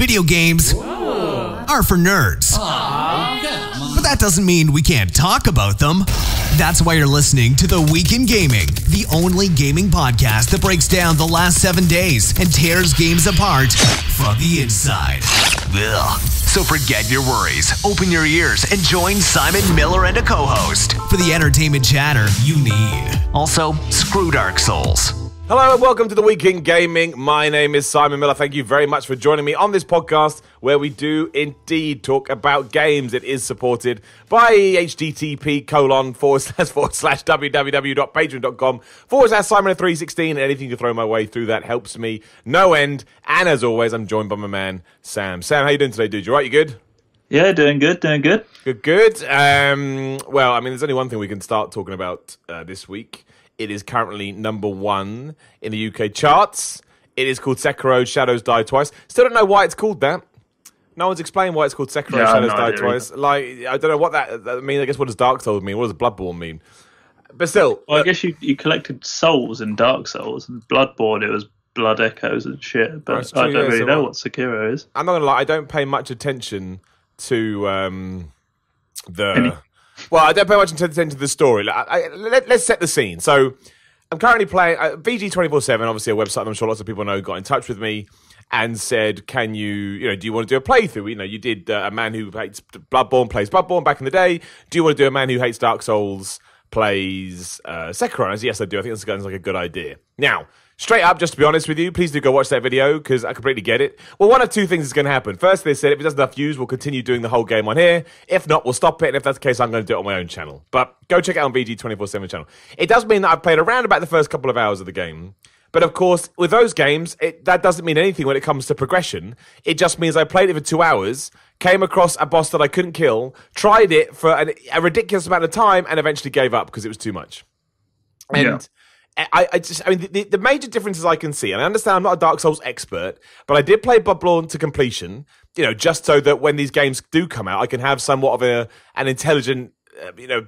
video games are for nerds. But that doesn't mean we can't talk about them. That's why you're listening to The Week in Gaming, the only gaming podcast that breaks down the last 7 days and tears games apart from the inside. Ugh. So forget your worries, open your ears, and join Simon Miller and a co-host for the entertainment chatter you need. Also, screw Dark Souls. Hello and welcome to The Week in Gaming. My name is Simon Miller. Thank you very much for joining me on this podcast where we do indeed talk about games. It is supported by http://www.patreon.com/Simon316. Anything you throw my way through that helps me no end. And as always, I'm joined by my man, Sam. Sam, how you doing today, dude? You all right? You good? Yeah, doing good. Good. Well, I mean, there's only one thing we can start talking about this week. It is currently number 1 in the UK charts. It is called Sekiro: Shadows Die Twice. Still don't know why it's called that. No one's explained why it's called Sekiro: Shadows Die Twice. Like, I don't know what that means. I guess what does Dark Souls mean? What does Bloodborne mean? But still. Well, I guess you collected souls in Dark Souls, and Bloodborne it was blood echoes and shit. But I don't really know what Sekiro is. I'm not going to lie, I don't pay much attention to Well, I don't pay much attention to the story. Let's set the scene. So, I'm currently playing VG247, obviously a website I'm sure lots of people know, got in touch with me and said, "Can do you want to do a playthrough? You did a man who hates Bloodborne plays Bloodborne back in the day. Do you want to do a man who hates Dark Souls plays Sekiro?" I said, "Yes, I do. I think this sounds like a good idea." Now, straight up, just to be honest with you, please do go watch that video because I completely get it. Well, one of two things is going to happen. First, they said if it doesn't have views, we'll continue doing the whole game on here. If not, we'll stop it. And if that's the case, I'm going to do it on my own channel. But go check it out on VG247 channel. It does mean that I've played around about the first couple of hours of the game. But of course, with those games, that doesn't mean anything when it comes to progression. It just means I played it for 2 hours, came across a boss that I couldn't kill, tried it for a ridiculous amount of time, and eventually gave up because it was too much. And yeah. I mean, the major differences I can see, and I understand I'm not a Dark Souls expert, but I did play Bloodborne to completion, just so that when these games do come out, I can have somewhat of an intelligent,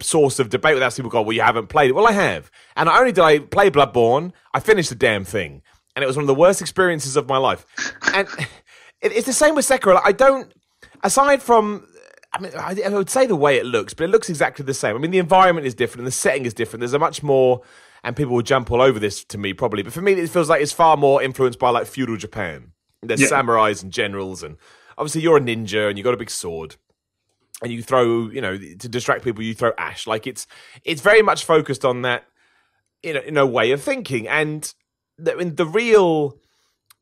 source of debate without people going, well, you haven't played it. Well, I have. And not only did I play Bloodborne, I finished the damn thing. And it was one of the worst experiences of my life. And it's the same with Sekiro. I don't, aside from, I would say the way it looks, but it looks exactly the same. I mean, the environment is different, and the setting is different. There's a much more... And people will jump all over this to me, probably. But for me, it feels like it's far more influenced by, like, feudal Japan. There's samurais and generals. And obviously, you're a ninja and you've got a big sword. And you throw, to distract people, you throw ash. Like, it's very much focused on that, in a way of thinking. And the real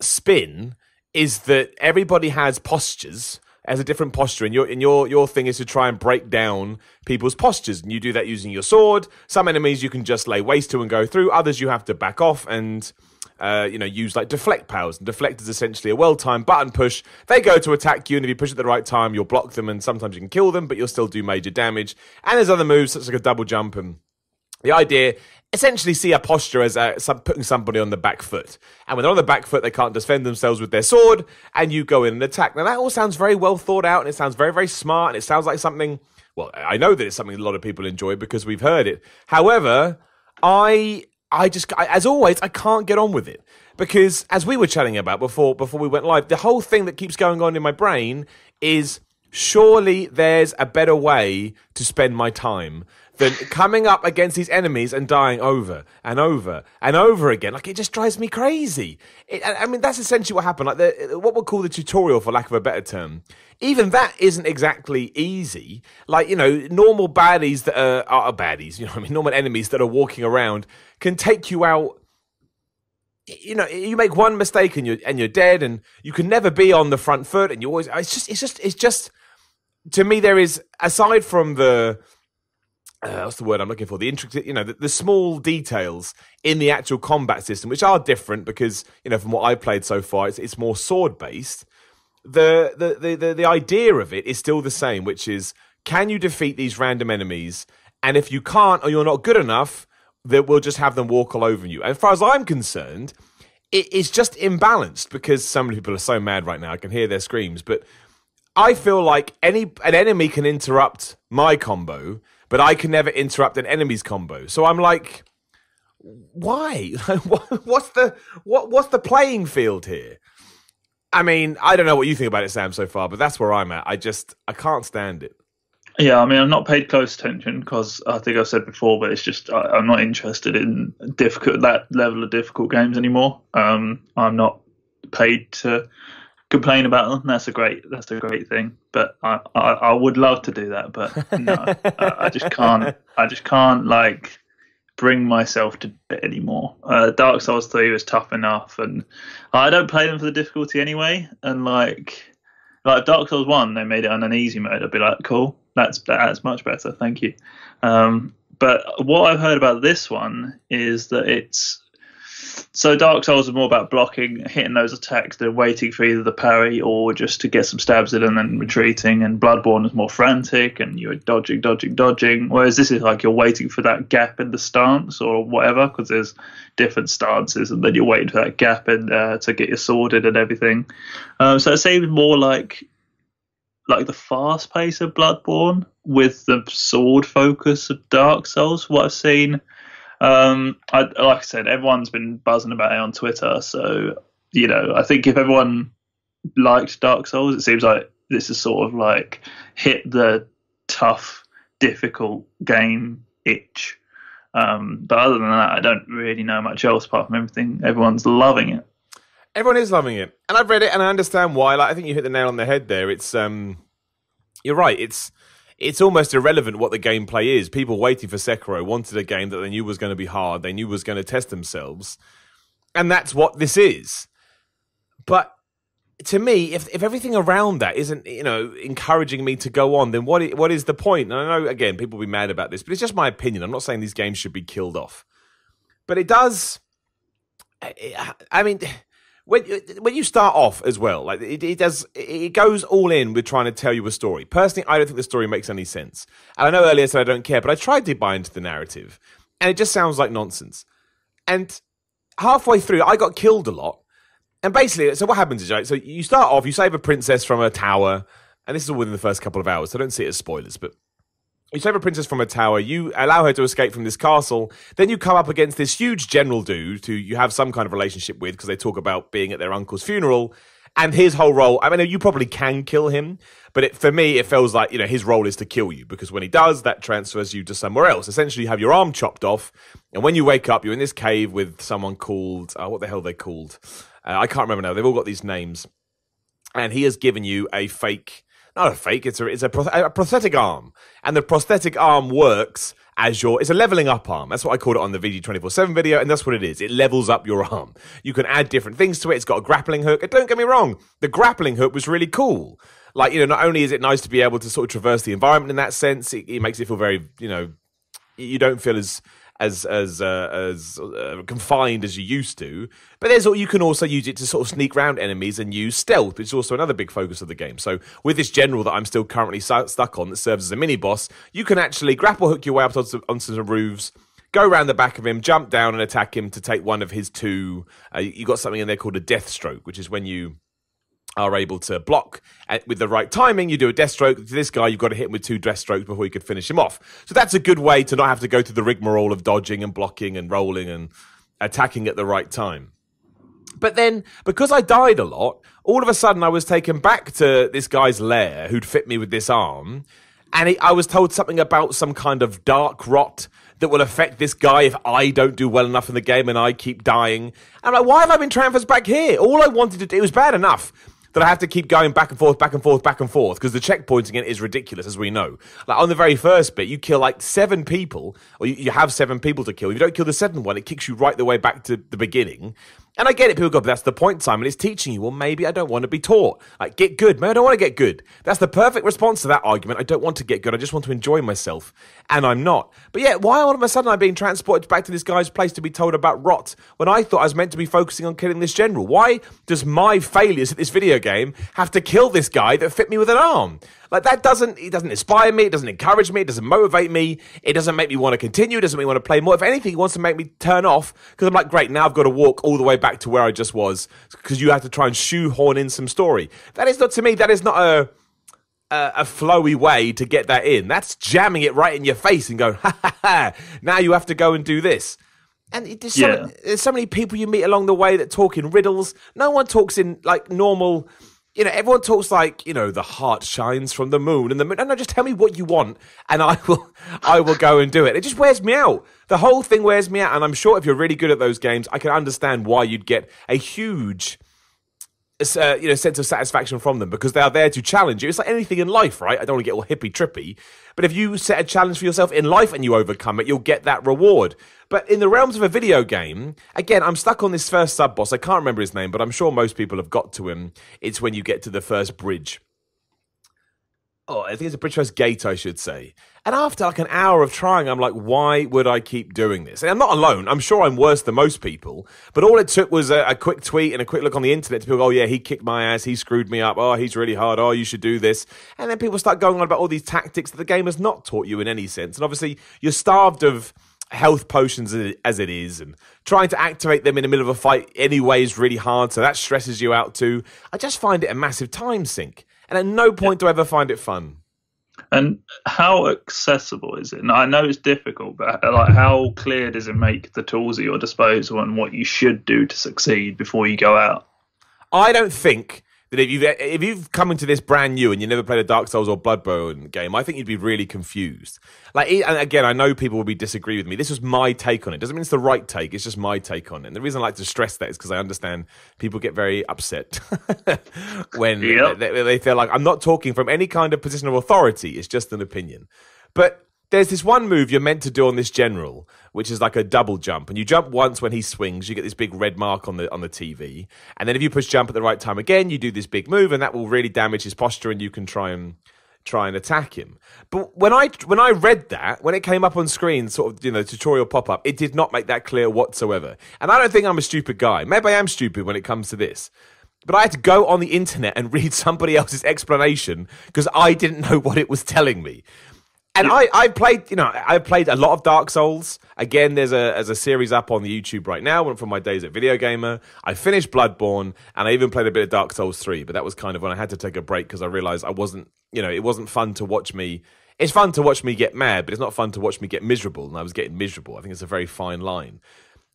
spin is that everybody has postures. As a different posture, and your thing is to try and break down people's postures, and you do that using your sword. Some enemies you can just lay waste to and go through. Others you have to back off and use like deflect powers. And deflect is essentially a well-timed button push. They go to attack you, and if you push at the right time, you'll block them, and sometimes you can kill them, but you'll still do major damage. And there's other moves such as like a double jump, and the idea. Essentially see a posture as putting somebody on the back foot. And when they're on the back foot, they can't defend themselves with their sword, and you go in and attack. Now, that all sounds very well thought out, and it sounds very, very smart, and it sounds like something... Well, I know that it's something a lot of people enjoy because we've heard it. However, I as always, I can't get on with it. Because, as we were chatting about before we went live, the whole thing that keeps going on in my brain is... Surely there's a better way to spend my time than coming up against these enemies and dying over and over and over again. Like, it just drives me crazy. I mean, that's essentially what happened. Like, what we'll call the tutorial, for lack of a better term. Even that isn't exactly easy. Like, normal baddies that are baddies, normal enemies that are walking around can take you out. You make one mistake and you're dead, and you can never be on the front foot, and you always. It's just. To me, there is, aside from the, what's the word I'm looking for? The intricate, the small details in the actual combat system, which are different because, from what I've played so far, it's more sword based. The idea of it is still the same, which is, can you defeat these random enemies? And if you can't, or you're not good enough, then we'll just have them walk all over you. And as far as I'm concerned, it's just imbalanced because so many people are so mad right now. I can hear their screams, but I feel like an enemy can interrupt my combo, but I can never interrupt an enemy's combo. So I'm like, why? What's the playing field here? I mean, I don't know what you think about it, Sam, so far, but that's where I'm at. I can't stand it. Yeah, I mean, I've not paid close attention because I think I've said before, but it's just I'm not interested in that level of difficult games anymore. I'm not paid to complain about them. That's a great thing. But I would love to do that, but no, I just can't. I just can't like bring myself to it anymore. Dark Souls 3 was tough enough, and I don't play them for the difficulty anyway. And like Dark Souls 1, they made it on an easy mode. I'd be like, cool. That's much better, thank you. But what I've heard about this one is that so Dark Souls is more about blocking, hitting those attacks, then waiting for either the parry or just to get some stabs in and then retreating. And Bloodborne is more frantic and you're dodging. Whereas this is like you're waiting for that gap in the stance or whatever, because there's different stances, and then you're waiting for that gap in to get your sword in and everything. So it seems more like the fast pace of Bloodborne with the sword focus of Dark Souls. What I've seen, like I said, everyone's been buzzing about it on Twitter. So I think if everyone liked Dark Souls, it seems like this is sort of like hit the tough, difficult game itch. But other than that, I don't really know much else apart from everything. Everyone's loving it. Everyone is loving it, and I've read it, and I understand why. Like, I think you hit the nail on the head there. It's you're right. It's almost irrelevant what the gameplay is. People waiting for Sekiro wanted a game that they knew was going to be hard. They knew was going to test themselves, and that's what this is. But to me, if everything around that isn't encouraging me to go on, then what is the point? And I know again people will be mad about this, but it's just my opinion. I'm not saying these games should be killed off, but it does. I mean. When you start off as well, like it goes all in with trying to tell you a story. Personally, I don't think the story makes any sense. And I know earlier I said I don't care, but I tried to buy into the narrative, and it just sounds like nonsense. And halfway through, I got killed a lot. And basically, so what happens is, right, so you start off, you save a princess from a tower, and this is all within the first couple of hours, so don't see it as spoilers, but you save a princess from a tower, you allow her to escape from this castle, then you come up against this huge general dude who you have some kind of relationship with because they talk about being at their uncle's funeral, and his whole role, I mean, you probably can kill him, but for me, it feels like, his role is to kill you, because when he does, that transfers you to somewhere else. Essentially, you have your arm chopped off, and when you wake up, you're in this cave with someone called, what the hell are they called? I can't remember now, they've all got these names, and he has given you a fake... Not a fake, it's a prosthetic arm. And the prosthetic arm works as it's a leveling up arm. That's what I called it on the VG247 video, and that's what it is. It levels up your arm. You can add different things to it. It's got a grappling hook. And don't get me wrong, the grappling hook was really cool. Like, not only is it nice to be able to sort of traverse the environment in that sense, it makes it feel very, you don't feel as confined as you used to, but you can also use it to sort of sneak around enemies and use stealth, which is also another big focus of the game. So with this general that I'm still currently stuck on that serves as a mini boss, you can actually grapple hook your way up onto the roofs, go around the back of him, jump down and attack him to take one of his two. You got something in there called a death stroke, which is when you are able to block with the right timing. You do a death stroke to this guy, you've got to hit him with 2 death strokes before you could finish him off. So that's a good way to not have to go through the rigmarole of dodging and blocking and rolling and attacking at the right time. But then, because I died a lot, all of a sudden I was taken back to this guy's lair who'd fit me with this arm, and I was told something about some kind of dark rot that will affect this guy if I don't do well enough in the game and I keep dying. I'm like, why have I been transferred back here? All I wanted to do, it was bad enough that I have to keep going back and forth, because the checkpointing is ridiculous, as we know. Like, on the very first bit, you kill like 7 people, or you have 7 people to kill. If you don't kill the 7th one, it kicks you right the way back to the beginning. And I get it, people go, but that's the point, Simon. It's teaching you. Well, maybe I don't want to be taught. Like, get good. Maybe I don't want to get good. That's the perfect response to that argument. I don't want to get good. I just want to enjoy myself. And I'm not. But yeah, why all of a sudden I'm being transported back to this guy's place to be told about rot when I thought I was meant to be focusing on killing this general? Why does my failures at this video game have to kill this guy that fit me with an arm? Like, it doesn't inspire me, it doesn't encourage me, it doesn't motivate me, it doesn't make me want to continue, it doesn't make me want to play more. If anything, it wants to make me turn off, because I'm like, great, now I've got to walk all the way back to where I just was, because you have to try and shoehorn in some story. That is not, to me, that is not a flowy way to get that in. That's jamming it right in your face and going, ha ha ha, now you have to go and do this. And there's so many people you meet along the way that talk in riddles. No one talks in like normal. Everyone talks like, the heart shines from the moon and the moon. No, just tell me what you want and I will go and do it. It just wears me out. The whole thing wears me out. And I'm sure if you're really good at those games, I can understand why you'd get a huge, sense of satisfaction from them because they are there to challenge you. It's like anything in life, right? I don't want to get all hippy trippy, but if you set a challenge for yourself in life and you overcome it, you'll get that reward. But in the realms of a video game, again, I'm stuck on this first sub-boss. I can't remember his name, but I'm sure most people have got to him. It's when you get to the first bridge. Oh, I think it's a bridge first gate, I should say. And after like an hour of trying, I'm like, why would I keep doing this? And I'm not alone. I'm sure I'm worse than most people. But all it took was a quick tweet and a quick look on the internet to people go, oh, yeah, he kicked my ass. He screwed me up. Oh, he's really hard. Oh, you should do this. And then people start going on about all these tactics that the game has not taught you in any sense. And obviously, you're starved of health potions as it is, and trying to activate them in the middle of a fight anyway is really hard. So that stresses you out too. I just find it a massive time sink. And at no point do I ever find it fun. And how accessible is it? And I know it's difficult, but like, how clear does it make the tools at your disposal and what you should do to succeed before you go out? I don't think that if you've come into this brand new and you never played a Dark Souls or Bloodborne game, I think you'd be really confused. And again, I know people will disagree with me. This was my take on it. Doesn't mean it's the right take. It's just my take on it. And the reason I like to stress that is because I understand people get very upset when they feel like I'm not talking from any kind of position of authority. It's just an opinion. But there's this one move you're meant to do on this general, which is like a double jump. And you jump once when he swings, you get this big red mark on the TV. And then if you push jump at the right time again, you do this big move, and that will really damage his posture, and you can try and attack him. But when I read that, when it came up on screen, sort of, tutorial pop-up, it did not make that clear whatsoever. And I don't think I'm a stupid guy. Maybe I am stupid when it comes to this. But I had to go on the internet and read somebody else's explanation because I didn't know what it was telling me. And I played a lot of Dark Souls. Again, there's a series up on the YouTube right now from my days at Video Gamer. I finished Bloodborne, and I even played a bit of Dark Souls 3, but that was kind of when I had to take a break because I realized it wasn't fun to watch me. It's fun to watch me get mad, but it's not fun to watch me get miserable, and I was getting miserable. I think it's a very fine line.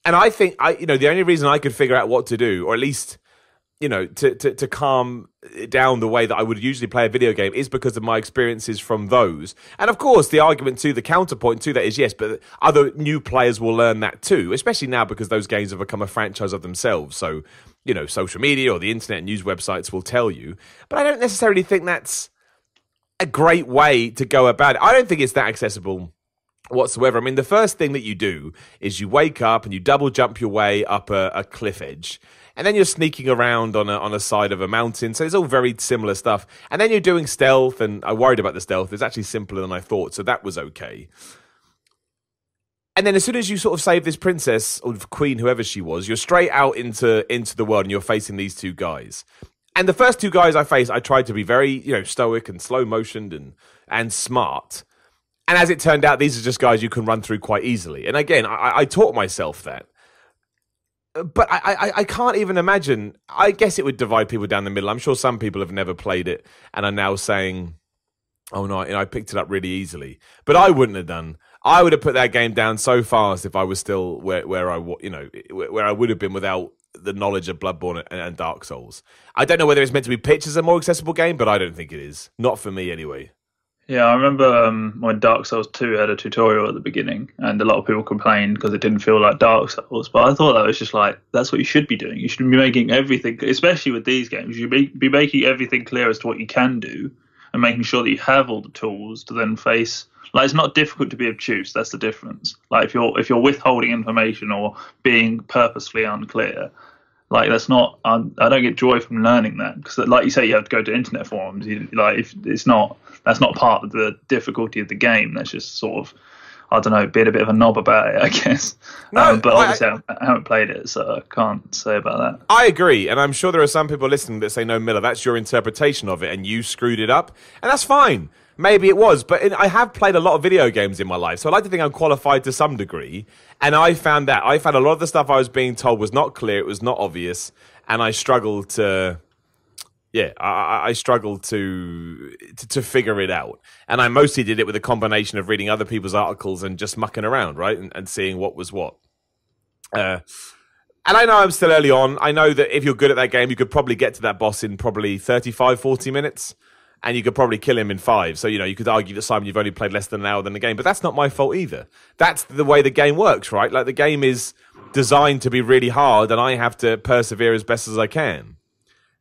And I think the only reason I could figure out what to do, or at least to calm down the way that I would usually play a video game is because of my experiences from those. And of course, the counterpoint to that is yes, but other new players will learn that too, especially now because those games have become a franchise of themselves. So, social media or the internet news websites will tell you. But I don't necessarily think that's a great way to go about it. I don't think it's that accessible whatsoever. I mean, the first thing that you do is you wake up and you double jump your way up a cliff edge. And then you're sneaking around on a side of a mountain. So it's all very similar stuff. And then you're doing stealth, and I worried about the stealth. It's actually simpler than I thought, so that was okay. And then as soon as you sort of save this princess, or queen, whoever she was, you're straight out into the world, and you're facing these two guys. And the first two guys I faced, I tried to be very, stoic and slow-motioned and smart. And as it turned out, these are just guys you can run through quite easily. And again, I taught myself that. But I can't even imagine. I guess it would divide people down the middle. I'm sure some people have never played it and are now saying, oh no, I picked it up really easily. But I wouldn't have done. I would have put that game down so fast if I was still where I would have been without the knowledge of Bloodborne and Dark Souls. I don't know whether it's meant to be pitched as a more accessible game, but I don't think it is. Not for me anyway. Yeah, I remember when Dark Souls 2 had a tutorial at the beginning, and a lot of people complained because it didn't feel like Dark Souls. But I thought that was just like, that's what you should be doing. You should be making everything, especially with these games, you should be making everything clear as to what you can do and making sure that you have all the tools to then face. Like, it's not difficult to be obtuse. That's the difference. Like, if you're withholding information or being purposefully unclear, like, that's not. I don't get joy from learning that because, like you say, you have to go to internet forums. If it's not. That's not part of the difficulty of the game. That's just sort of, I don't know, being a bit of a knob about it, I guess. No, but obviously I haven't played it, so I can't say about that. I agree, and I'm sure there are some people listening that say, no, Miller, that's your interpretation of it, and you screwed it up, and that's fine. Maybe it was, but I have played a lot of video games in my life, so I like to think I'm qualified to some degree, and I found a lot of the stuff I was being told was not clear, it was not obvious, and I struggled to... Yeah, I struggled to figure it out. And I mostly did it with a combination of reading other people's articles and just mucking around, right? And seeing what was what. And I know I'm still early on. I know that if you're good at that game, you could probably get to that boss in probably 35, 40 minutes. And you could probably kill him in 5. So, you could argue that, Simon, you've only played less than an hour than the game. But that's not my fault either. That's the way the game works, right? Like, the game is designed to be really hard, and I have to persevere as best as I can.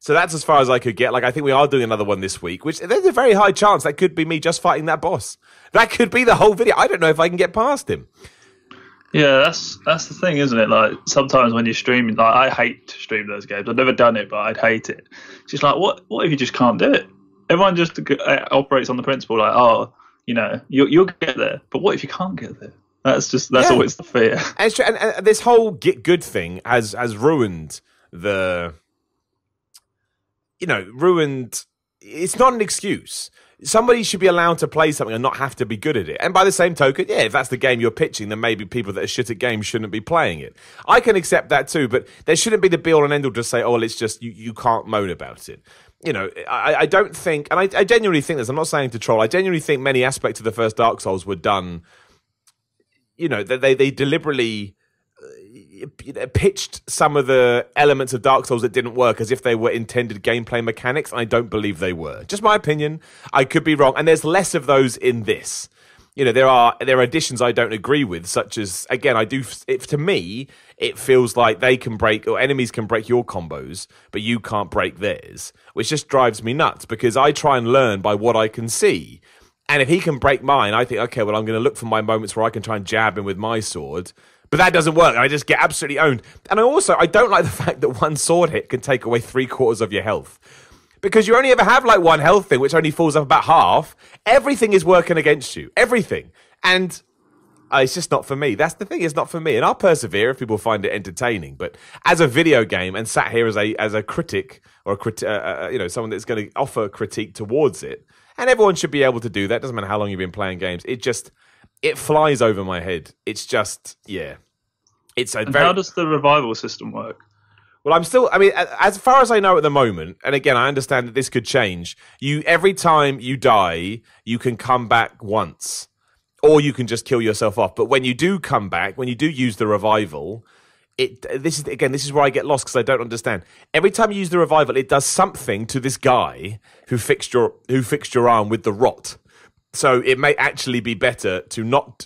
So that's as far as I could get. Like, I think we are doing another one this week, which there's a very high chance that could be me just fighting that boss. That could be the whole video. I don't know if I can get past him. Yeah, that's the thing, isn't it? Like, sometimes when you're streaming, like, I hate to stream those games. I've never done it, but I'd hate it. It's just like, what if you just can't do it? Everyone just operates on the principle like, oh, you'll get there. But what if you can't get there? That's always the fear. And this whole get good thing has ruined it's not an excuse. Somebody should be allowed to play something and not have to be good at it. And by the same token, yeah, if that's the game you're pitching, then maybe people that are shit at games shouldn't be playing it. I can accept that too, but there shouldn't be the be all and end all to say, oh, well, it's just you can't moan about it. I don't think, and I genuinely think this, I'm not saying to troll, I genuinely think many aspects of the first Dark Souls were done, they deliberately pitched some of the elements of Dark Souls that didn't work as if they were intended gameplay mechanics, and I don't believe they were. Just my opinion. I could be wrong, and there's less of those in this. There are additions I don't agree with, such as, again, to me, it feels like they can break, or enemies can break your combos, but you can't break theirs, which just drives me nuts, because I try and learn by what I can see. And if he can break mine, I think, okay, well, I'm going to look for my moments where I can try and jab him with my sword. But that doesn't work. I just get absolutely owned. And I don't like the fact that one sword hit can take away 3/4 of your health. Because you only ever have like one health thing, which only falls up about half. Everything is working against you. Everything. And it's just not for me. That's the thing. It's not for me. And I'll persevere if people find it entertaining. But as a video game, and sat here as a critic, or someone that's going to offer critique towards it, and everyone should be able to do that. Doesn't matter how long you've been playing games. It flies over my head. It's just, yeah. How does the revival system work? Well, as far as I know at the moment, and again, I understand that this could change, every time you die, you can come back once. Or you can just kill yourself off. But when you do come back, when you do use the revival, this is where I get lost, because I don't understand. Every time you use the revival, it does something to this guy who fixed your arm with the rot. So it may actually be better to to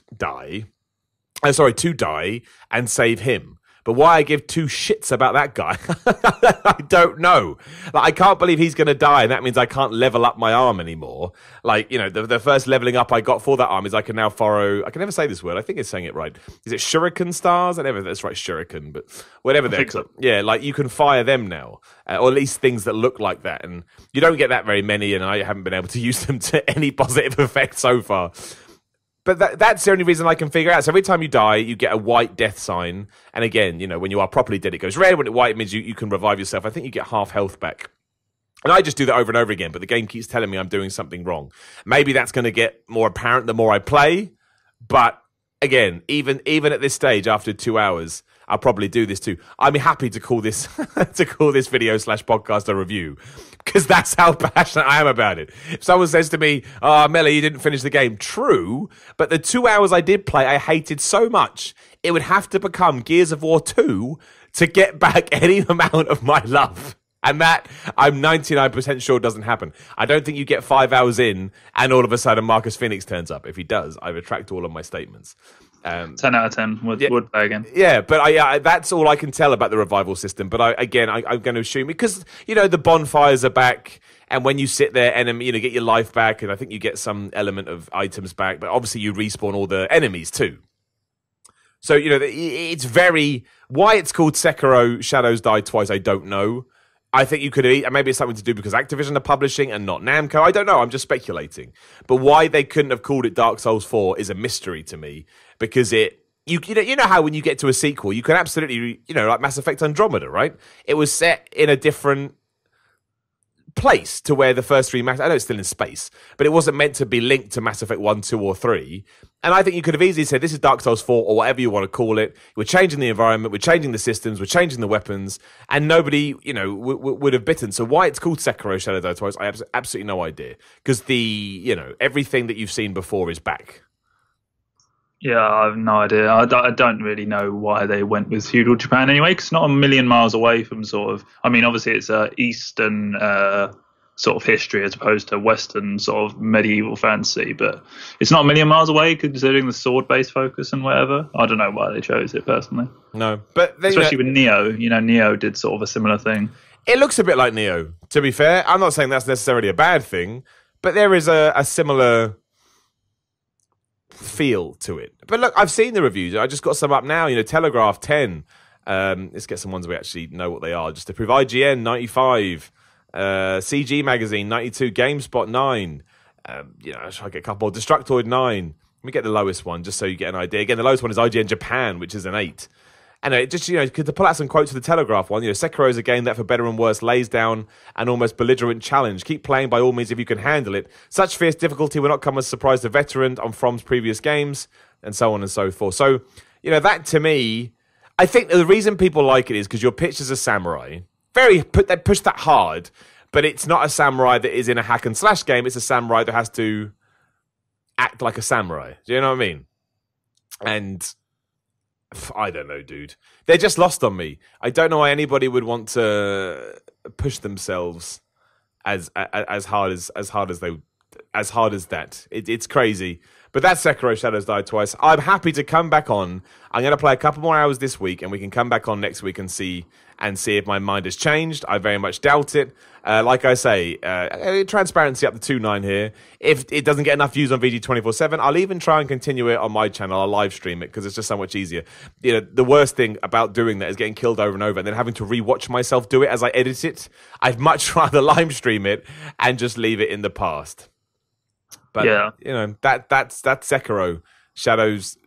die and save him. But why I give two shits about that guy, I don't know. Like, I can't believe he's going to die, and that means I can't level up my arm anymore. Like, the first leveling up I got for that arm is I can now I can never say this word. I think it's saying it right. Is it shuriken stars? I never, that's right, shuriken, but whatever they're called. Yeah, like, you can fire them now, or at least things that look like that. And you don't get that very many, and I haven't been able to use them to any positive effect so far. But that's the only reason I can figure out. So every time you die, you get a white death sign. And again, when you are properly dead, it goes red. When it's white, it means you can revive yourself. I think you get half health back. And I just do that over and over again, but the game keeps telling me I'm doing something wrong. Maybe that's going to get more apparent the more I play. But again, even at this stage, after 2 hours, I'll probably do this too. I'm happy to call this video/podcast a review, because that's how passionate I am about it. If someone says to me, "Oh, Melly, you didn't finish the game," true, but the 2 hours I did play, I hated so much, it would have to become Gears of War 2 to get back any amount of my love. And that, I'm 99% sure doesn't happen. I don't think you get 5 hours in and all of a sudden Marcus Phoenix turns up. If he does, I retract all of my statements. 10 out of 10 would play again. Yeah, but that's all I can tell about the revival system. But I'm going to assume, because, the bonfires are back, and when you sit there, get your life back, and I think you get some element of items back, but obviously you respawn all the enemies too. So, it's why it's called Sekiro Shadows Die Twice, I don't know. I think you could, maybe it's something to do because Activision are publishing and not Namco. I don't know. I'm just speculating. But why they couldn't have called it Dark Souls 4 is a mystery to me, because you know how when you get to a sequel, you can absolutely, like Mass Effect Andromeda, right? It was set in a different place to where the first three I know it's still in space, but it wasn't meant to be linked to Mass Effect 1, 2, or 3. And I think you could have easily said, this is Dark Souls 4, or whatever you want to call it. We're changing the environment, we're changing the systems, we're changing the weapons, and nobody, would have bitten. So why it's called Sekiro Shadow Die Twice, I have absolutely no idea. Because everything that you've seen before is back. Yeah, I have no idea. I don't really know why they went with feudal Japan anyway, because it's not a million miles away from sort of. I mean, obviously it's Eastern sort of history as opposed to Western sort of medieval fantasy, but it's not a million miles away considering the sword-based focus and whatever. I don't know why they chose it personally. No, but especially with Neo. Neo did sort of a similar thing. It looks a bit like Neo, to be fair. I'm not saying that's necessarily a bad thing, but there is a similar feel to it. But look, I've seen the reviews. I just got some up now. Telegraph 10. Let's get some ones we actually know what they are, just to prove. IGN 95, CG Magazine 92, GameSpot 9. I'll try to get a couple more. Destructoid 9. Let me get the lowest one, just so you get an idea. Again, the lowest one is IGN Japan, which is an 8. And to pull out some quotes for the Telegraph one, Sekiro is a game that, for better and worse, lays down an almost belligerent challenge. Keep playing by all means if you can handle it. Such fierce difficulty will not come as a surprise to veteran on From's previous games, and so on and so forth. So, that to me, I think the reason people like it is because you're pitched as a samurai. They push that hard, but it's not a samurai that is in a hack and slash game. It's a samurai that has to act like a samurai. Do you know what I mean? And I don't know, dude. They're just lost on me. I don't know why anybody would want to push themselves as hard as that. It's crazy. But that's Sekiro: Shadows Die Twice. I'm happy to come back on. I'm going to play a couple more hours this week, and we can come back on next week and see if my mind has changed. I very much doubt it. Like I say, transparency up to 2.9 here. If it doesn't get enough views on VG247, I'll even try and continue it on my channel. I'll live stream it because it's just so much easier. The worst thing about doing that is getting killed over and over and then having to rewatch myself do it as I edit it. I'd much rather live stream it and just leave it in the past. But yeah, that's Sekiro: Shadows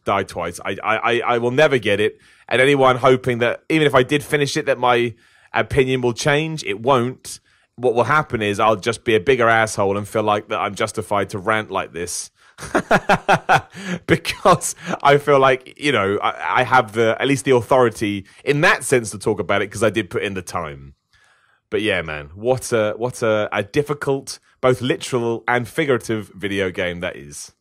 Die Twice. I will never get it. And anyone hoping that even if I did finish it, that my opinion will change, it won't. What will happen is I'll just be a bigger asshole and feel like that I'm justified to rant like this. Because I feel like, I have at least the authority in that sense to talk about it because I did put in the time. But yeah, man, what a difficult, both literal and figurative video game that is.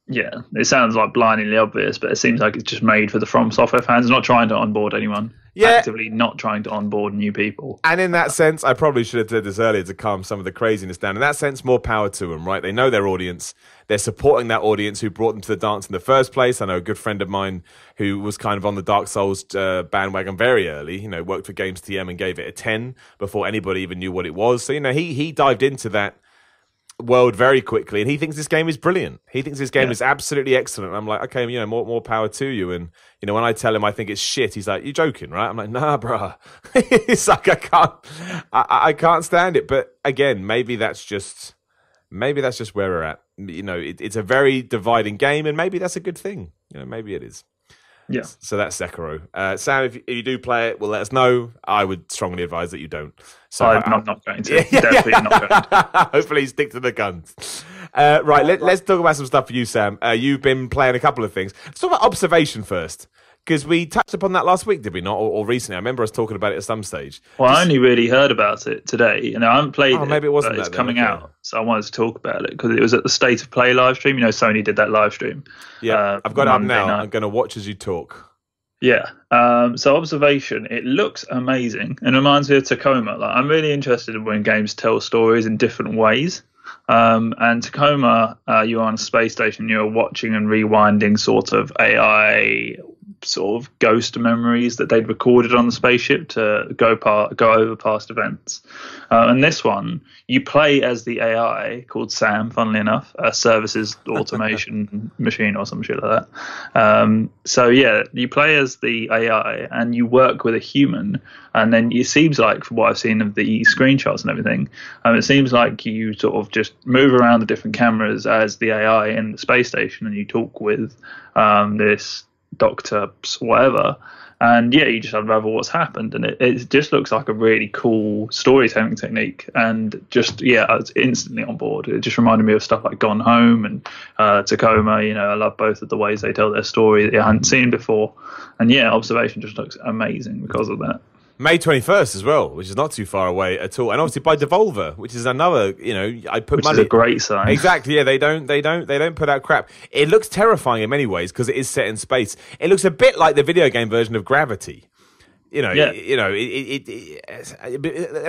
Yeah, it sounds like blindingly obvious, but it seems like it's just made for the From Software fans, not trying to onboard anyone. Yeah. Actively not trying to onboard new people. And in that sense, I probably should have said this earlier to calm some of the craziness down. In that sense, more power to them, right? They know their audience. They're supporting that audience who brought them to the dance in the first place. I know a good friend of mine who was kind of on the Dark Souls bandwagon very early, worked for Games TM and gave it a 10 before anybody even knew what it was. So, he dived into that world very quickly, and he thinks this game is brilliant. He thinks this game is absolutely excellent. I'm like, okay, more power to you. And when I tell him I think it's shit, he's like, "You're joking, right?" I'm like, "Nah, bruh." It's like I can't stand it. But again, maybe that's just where we're at. It's a very dividing game, and maybe that's a good thing. Maybe it is. Yeah. So that's Sekiro. Sam, if you do play it, well, let us know. I would strongly advise that you don't. So I'm not going to. Definitely not going to. Hopefully stick to the guns. Right, let's talk about some stuff for you, Sam. You've been playing a couple of things. Let's talk about observation first. Because we touched upon that last week, did we not? Or recently? I remember us talking about it at some stage. Well, I only really heard about it today. I haven't played it. Maybe it wasn't but it's coming out. So I wanted to talk about it because it was at the State of Play live stream. Sony did that live stream. Yeah, I've got it up now. I'm going to watch as you talk. Yeah. So observation, it looks amazing and reminds me of Tacoma. I'm really interested in when games tell stories in different ways. And Tacoma, you're on a space station, you're watching and rewinding sort of AI sort of ghost memories that they'd recorded on the spaceship to go over past events. And this one, you play as the AI called Sam, funnily enough, a services automation machine or some shit like that. So yeah, you play as the AI and you work with a human. And then it seems like, from what I've seen of the screenshots and everything, it seems like you sort of just move around the different cameras as the AI in the space station, and you talk with this doctor, whatever. And yeah, you just unravel what's happened, and it just looks like a really cool storytelling technique. And just I was instantly on board. It just reminded me of stuff like Gone Home and Tacoma. I love both of the ways they tell their story that I hadn't seen before. And yeah, observation just looks amazing because of that. May 21st as well, which is not too far away at all. And obviously by Devolver, which is another, I put which money. Is a great sign. Exactly, yeah, they don't put out crap. It looks terrifying in many ways because it is set in space. It looks a bit like the video game version of Gravity. I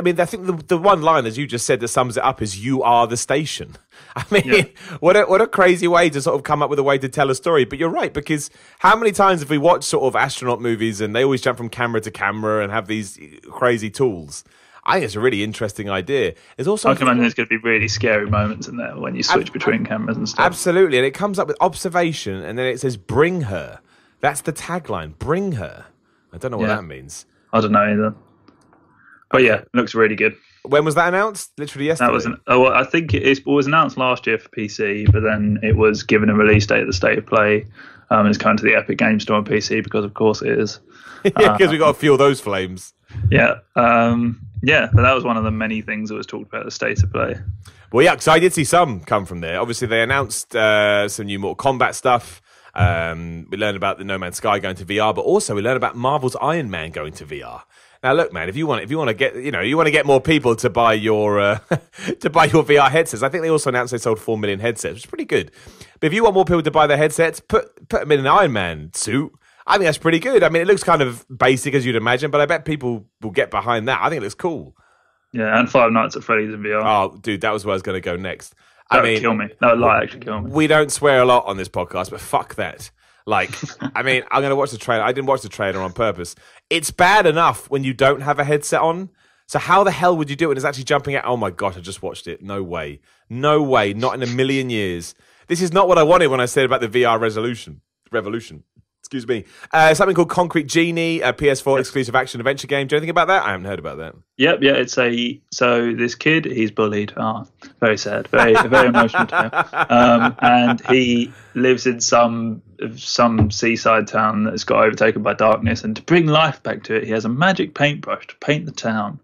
mean, I think the one line, as you just said, that sums it up is "You are the station." I mean, what a crazy way to sort of come up with a way to tell a story. But you're right, because how many times have we watched sort of astronaut movies and they always jump from camera to camera and have these crazy tools? I think it's a really interesting idea. There's also I can imagine there's going to be really scary moments in there when you switch between cameras and stuff. Absolutely, and it comes up with observation, and then it says "Bring her." That's the tagline. Bring her. I don't know what that means. I don't know either. But yeah, it looks really good. When was that announced? Literally yesterday? I think it was announced last year for PC, but then it was given a release date at the State of Play. And it's coming to the Epic Games Store on PC because, of course, it is. Yeah, because we got to fuel those flames. Yeah. But that was one of the many things that was talked about at the State of Play. Well, yeah, because I did see some come from there. Obviously, they announced some new Mortal Kombat stuff. We learned about the No Man's Sky going to VR, but also we learned about Marvel's Iron Man going to VR. Now, look, man, if you want to get, you want to get more people to buy your VR headsets. I think they also announced they sold 4 million headsets, which is pretty good. But if you want more people to buy their headsets, put them in an Iron Man suit. I think that's pretty good. I mean, it looks kind of basic as you'd imagine, but I bet people will get behind that. I think it looks cool. Yeah, and Five Nights at Freddy's in VR. Oh, dude, that was where I was going to go next. That would kill me. That would actually kill me. We don't swear a lot on this podcast, but fuck that. Like, I mean, I'm going to watch the trailer. I didn't watch the trailer on purpose. It's bad enough when you don't have a headset on. So how the hell would you do it when it's actually jumping out? Oh my gosh, I just watched it. No way. No way. Not in a million years. This is not what I wanted when I said about the VR revolution. Excuse me. Something called Concrete Genie, a PS4 exclusive action adventure game. Do you know anything about that? I haven't heard about that. Yep, yeah. So this kid, he's bullied. Very sad. Very emotional tale. And he lives in some seaside town that's got overtaken by darkness. And to bring life back to it, he has a magic paintbrush to paint the town.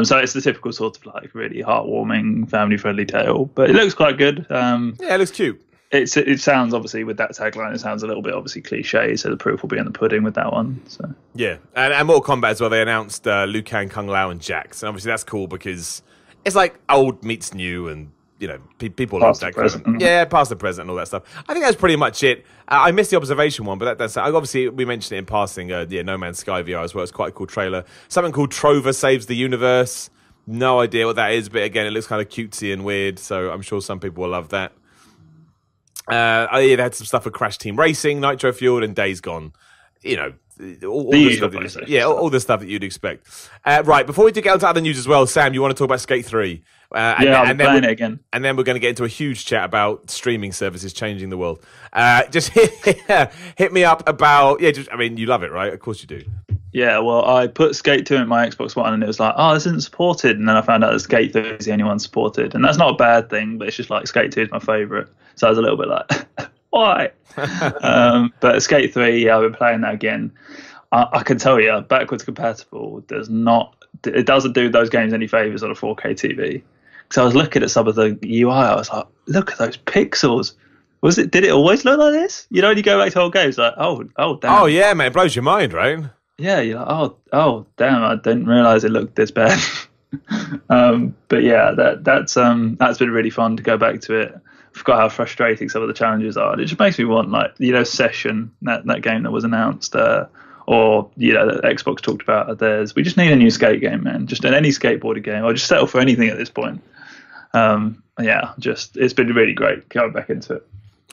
So it's the typical sort of like really heartwarming, family-friendly tale. But it looks quite good. Yeah, it looks cute. It sounds, obviously, with that tagline, it sounds a little bit obviously cliche, so the proof will be in the pudding with that one. So yeah, and Mortal Kombat as well, they announced Liu Kang, Kung Lao, and Jax. And obviously that's cool because it's like old meets new, and, people love that kind of, yeah, past the present and all that stuff. I think that's pretty much it. I missed the observation one, but that's obviously, we mentioned it in passing, No Man's Sky VR as well. It's quite a cool trailer. Something called Trover Saves the Universe. No idea what that is, but again, it looks kind of cutesy and weird, so I'm sure some people will love that. They had some stuff for Crash Team Racing, Nitro Fueled, and Days Gone. All the stuff that you'd expect. Right, before we get on to other news as well, Sam, you want to talk about Skate 3? I'm playing it again. And then we're going to get into a huge chat about streaming services changing the world. Just hit me up about... you love it, right? Of course you do. Yeah, well, I put Skate 2 in my Xbox One, and it was like, this isn't supported. And then I found out that Skate 3 is the only one supported. And that's not a bad thing, but it's just like Skate 2 is my favourite. So I was a little bit like, why? But Skate 3, I've been playing that again. I can tell you, backwards compatible it doesn't do those games any favours on a 4K TV. So I was looking at some of the UI, I was like, look at those pixels. Did it always look like this? You you go back to old games, like, oh, damn. Oh, yeah, man, it blows your mind, right? Yeah, you're like, oh, damn, I didn't realise it looked this bad. But yeah, that's been really fun to go back to it. I forgot how frustrating some of the challenges are. It just makes me want, Session, that game that was announced, or, that Xbox talked about at theirs. We just need a new skate game, man. Just any skateboarding game. I'll just settle for anything at this point. It's been really great going back into it.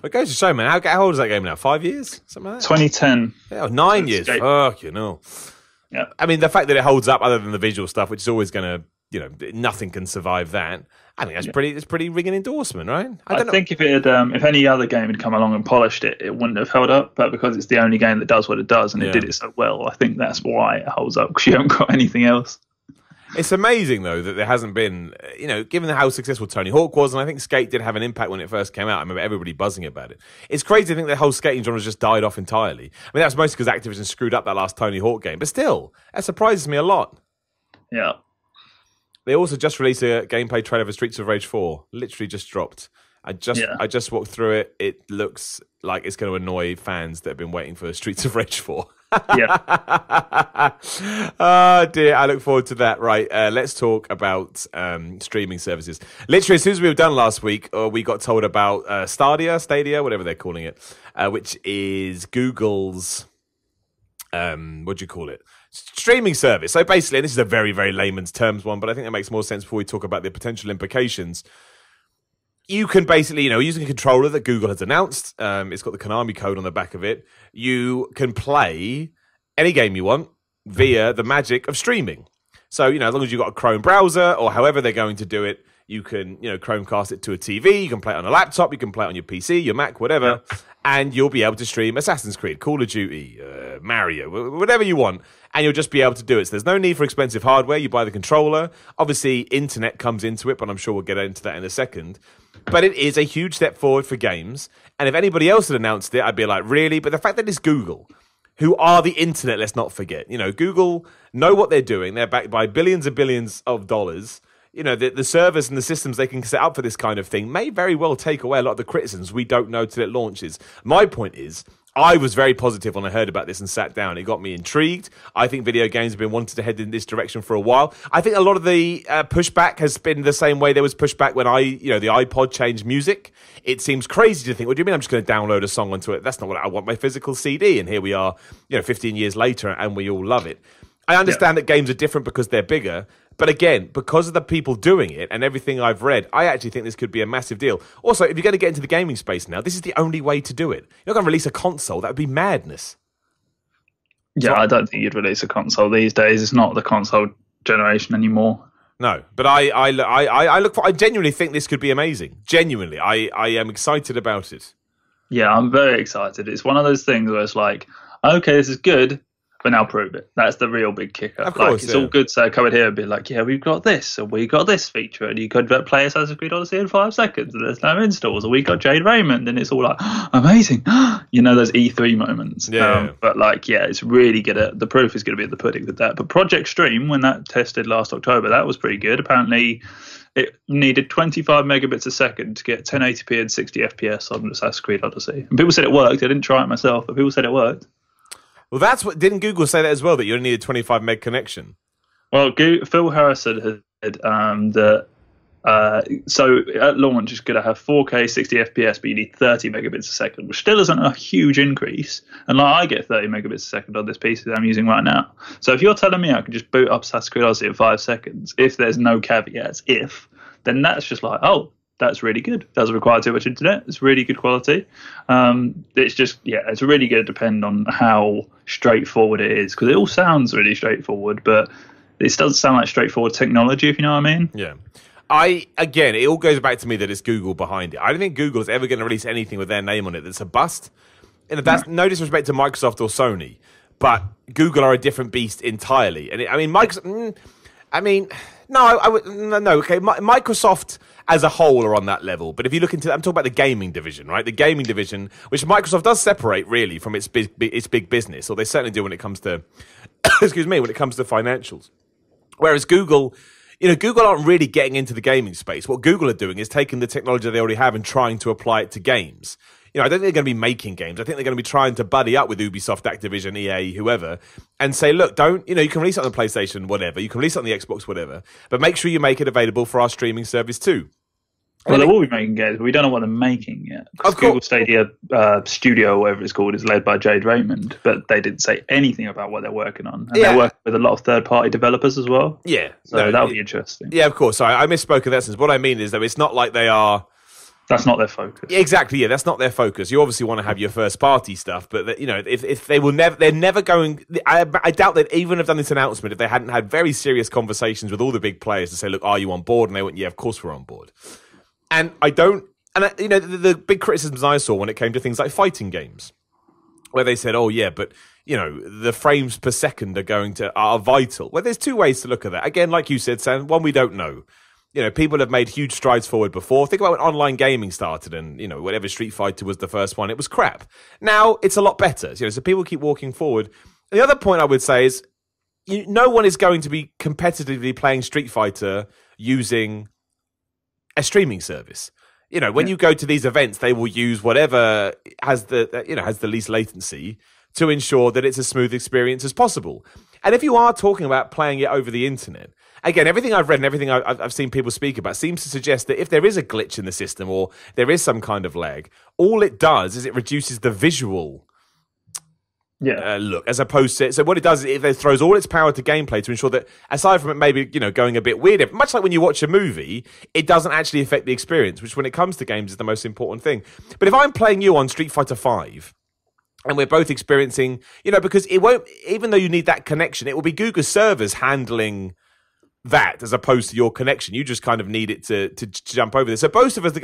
It goes to show, man. How old is that game now? 5 years? Something like that? 2010. Yeah, 9 years. Fuck, Yeah. I mean, the fact that it holds up other than the visual stuff, which is always going to, nothing can survive that. I think it's pretty ringing endorsement, right? I think if it had, if any other game had come along and polished it, it wouldn't have held up. But because it's the only game that does what it does, and it did it so well, I think that's why it holds up, because you haven't got anything else. It's amazing, though, that there hasn't been, given how successful Tony Hawk was, and I think Skate did have an impact when it first came out. I remember everybody buzzing about it. It's crazy to think the whole skating genre has just died off entirely. I mean, that's mostly because Activision screwed up that last Tony Hawk game. But still, that surprises me a lot. Yeah. They also just released a gameplay trailer for Streets of Rage 4. Literally just dropped. I just walked through it. It looks like it's going to annoy fans that have been waiting for Streets of Rage 4. Yeah. Oh dear, I look forward to that. Right, let's talk about streaming services. Literally, as soon as we were done last week, we got told about Stadia, whatever they're calling it, which is Google's what do you call it? Streaming service. So basically, and this is a very, very layman's terms one, but I think that makes more sense before we talk about the potential implications. You can basically, using a controller that Google has announced, it's got the Konami code on the back of it, you can play any game you want via the magic of streaming. So, as long as you've got a Chrome browser or however they're going to do it, you can, Chromecast it to a TV, you can play it on a laptop, you can play it on your PC, your Mac, whatever, and you'll be able to stream Assassin's Creed, Call of Duty, Mario, whatever you want, and you'll just be able to do it. So there's no need for expensive hardware. You buy the controller. Obviously, internet comes into it, but I'm sure we'll get into that in a second. But it is a huge step forward for games, and if anybody else had announced it, I'd be like, really? But the fact that it's Google, who are the internet, let's not forget. Google know what they're doing. They're backed by billions and billions of dollars. The servers and the systems they can set up for this kind of thing may very well take away a lot of the criticisms. We don't know till it launches. My point is, I was very positive when I heard about this and sat down. It got me intrigued. I think video games have been wanting to head in this direction for a while. I think a lot of the pushback has been the same way there was pushback when the iPod changed music. It seems crazy to think, what do you mean I'm just going to download a song onto it? That's not what I want, my physical CD. And here we are, 15 years later, and we all love it. I understand that games are different because they're bigger. But again, because of the people doing it and everything I've read, I actually think this could be a massive deal. Also, if you're going to get into the gaming space now, this is the only way to do it. You're not going to release a console. That would be madness. Yeah, I don't think you'd release a console these days. It's not the console generation anymore. No, but I genuinely think this could be amazing. Genuinely, I am excited about it. Yeah, I'm very excited. It's one of those things where it's like, okay, this is good, but now prove it. That's the real big kicker. Of course, it's all good to come in here and be like, yeah, we've got this, and we got this feature, and you could play Assassin's Creed Odyssey in 5 seconds, and there's no installs, or we got Jade Raymond, and it's all like, amazing. Those E3 moments. Yeah. But it's really good. The proof is going to be in the pudding with that. But Project Stream, when that tested last October, that was pretty good. Apparently, it needed 25 megabits a second to get 1080p and 60 FPS on Assassin's Creed Odyssey. And people said it worked. I didn't try it myself, but people said it worked. Well, that's what didn't Google say that as well, that you only need a 25 meg connection? Well, Phil Harrison had that. So at launch, it's going to have 4K 60 FPS, but you need 30 megabits a second, which still isn't a huge increase. And I get 30 megabits a second on this PC that I'm using right now. So if you're telling me I can just boot up Assassin's Creed Odyssey in 5 seconds, if there's no caveats, then that's just like, oh, that's really good. Doesn't require too much internet. It's really good quality. It's just, it's really going to depend on how straightforward it is, because it all sounds really straightforward, but it doesn't sound like straightforward technology, if you know what I mean. Yeah. Again, it all goes back to me that it's Google behind it. I don't think Google is ever going to release anything with their name on it that's a bust. And that's no disrespect to Microsoft or Sony, but Google are a different beast entirely. And Microsoft as a whole are on that level. But if you look into, I'm talking about the gaming division, right? The gaming division, which Microsoft does separate really from its big business, or they certainly do when it comes to, when it comes to financials. Whereas Google, Google aren't really getting into the gaming space. What Google are doing is taking the technology they already have and trying to apply it to games. I don't think they're going to be making games. I think they're going to be trying to buddy up with Ubisoft, Activision, EA, whoever, and say, look, you can release it on the PlayStation, whatever. You can release it on the Xbox, whatever. But make sure you make it available for our streaming service too. Well, they will be making games, but we don't know what they're making yet. Of Google Stadia Studio, whatever it's called, is led by Jade Raymond, but they didn't say anything about what they're working on. And they're working with a lot of third-party developers as well. Yeah. So that'll be interesting. Yeah, of course. Sorry, I misspoke in that sense. What I mean is that it's not like they are... That's not their focus. Exactly, yeah, that's not their focus. You obviously want to have your first-party stuff, but if they will never, they're never going. I doubt they'd even have done this announcement if they hadn't had very serious conversations with all the big players to say, "Look, are you on board?" And they went, "Yeah, of course we're on board." And the big criticisms I saw when it came to things like fighting games, where they said, "Oh yeah, but the frames per second are vital." Well, there's two ways to look at that. Again, like you said, Sam, one, we don't know. People have made huge strides forward before. Think about when online gaming started and, whatever Street Fighter was the first one, it was crap. Now it's a lot better. So people keep walking forward. And the other point I would say is no one is going to be competitively playing Street Fighter using a streaming service. When you go to these events, they will use whatever has the least latency to ensure that it's a smooth experience as possible. And if you are talking about playing it over the internet, again, everything I've read and everything I've seen people speak about seems to suggest that if there is a glitch in the system or there is some kind of lag, all it does is it reduces the visual look, as opposed to... So what it does is it throws all its power to gameplay to ensure that, aside from it maybe, going a bit weird, much like when you watch a movie, it doesn't actually affect the experience, which when it comes to games is the most important thing. But if I'm playing you on Street Fighter V, and we're both experiencing, because it won't, even though you need that connection, it will be Google servers handling that as opposed to your connection. You just kind of need it to jump over this. So both of us,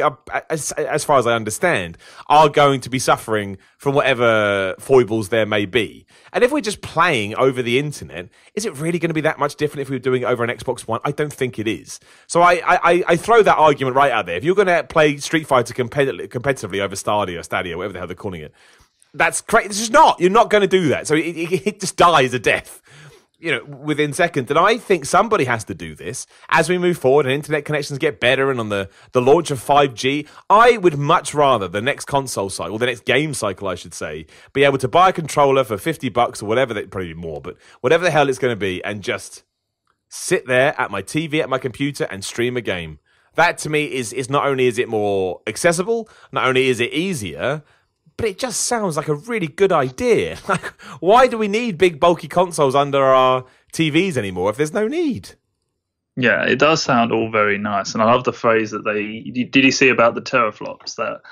as far as I understand, are going to be suffering from whatever foibles there may be. And if we're just playing over the internet, is it really going to be that much different if we were doing it over an Xbox One? I don't think it is. So I throw that argument right out there. If you're going to play Street Fighter competitively over Stadia, whatever the hell they're calling it, that's crazy. It's just not. You're not going to do that. So it just dies a death, within seconds. And I think somebody has to do this as we move forward and internet connections get better. And on the launch of 5G, I would much rather the next console cycle, or the next game cycle, I should say, be able to buy a controller for $50 or whatever, probably more, but whatever the hell it's going to be, and just sit there at my TV, at my computer, and stream a game. That to me is not only is it more accessible, not only is it easier, but it just sounds like a really good idea. Like, why do we need big, bulky consoles under our TVs anymore if there's no need? Yeah, it does sound all very nice, and I love the phrase that did you see about the teraflops? That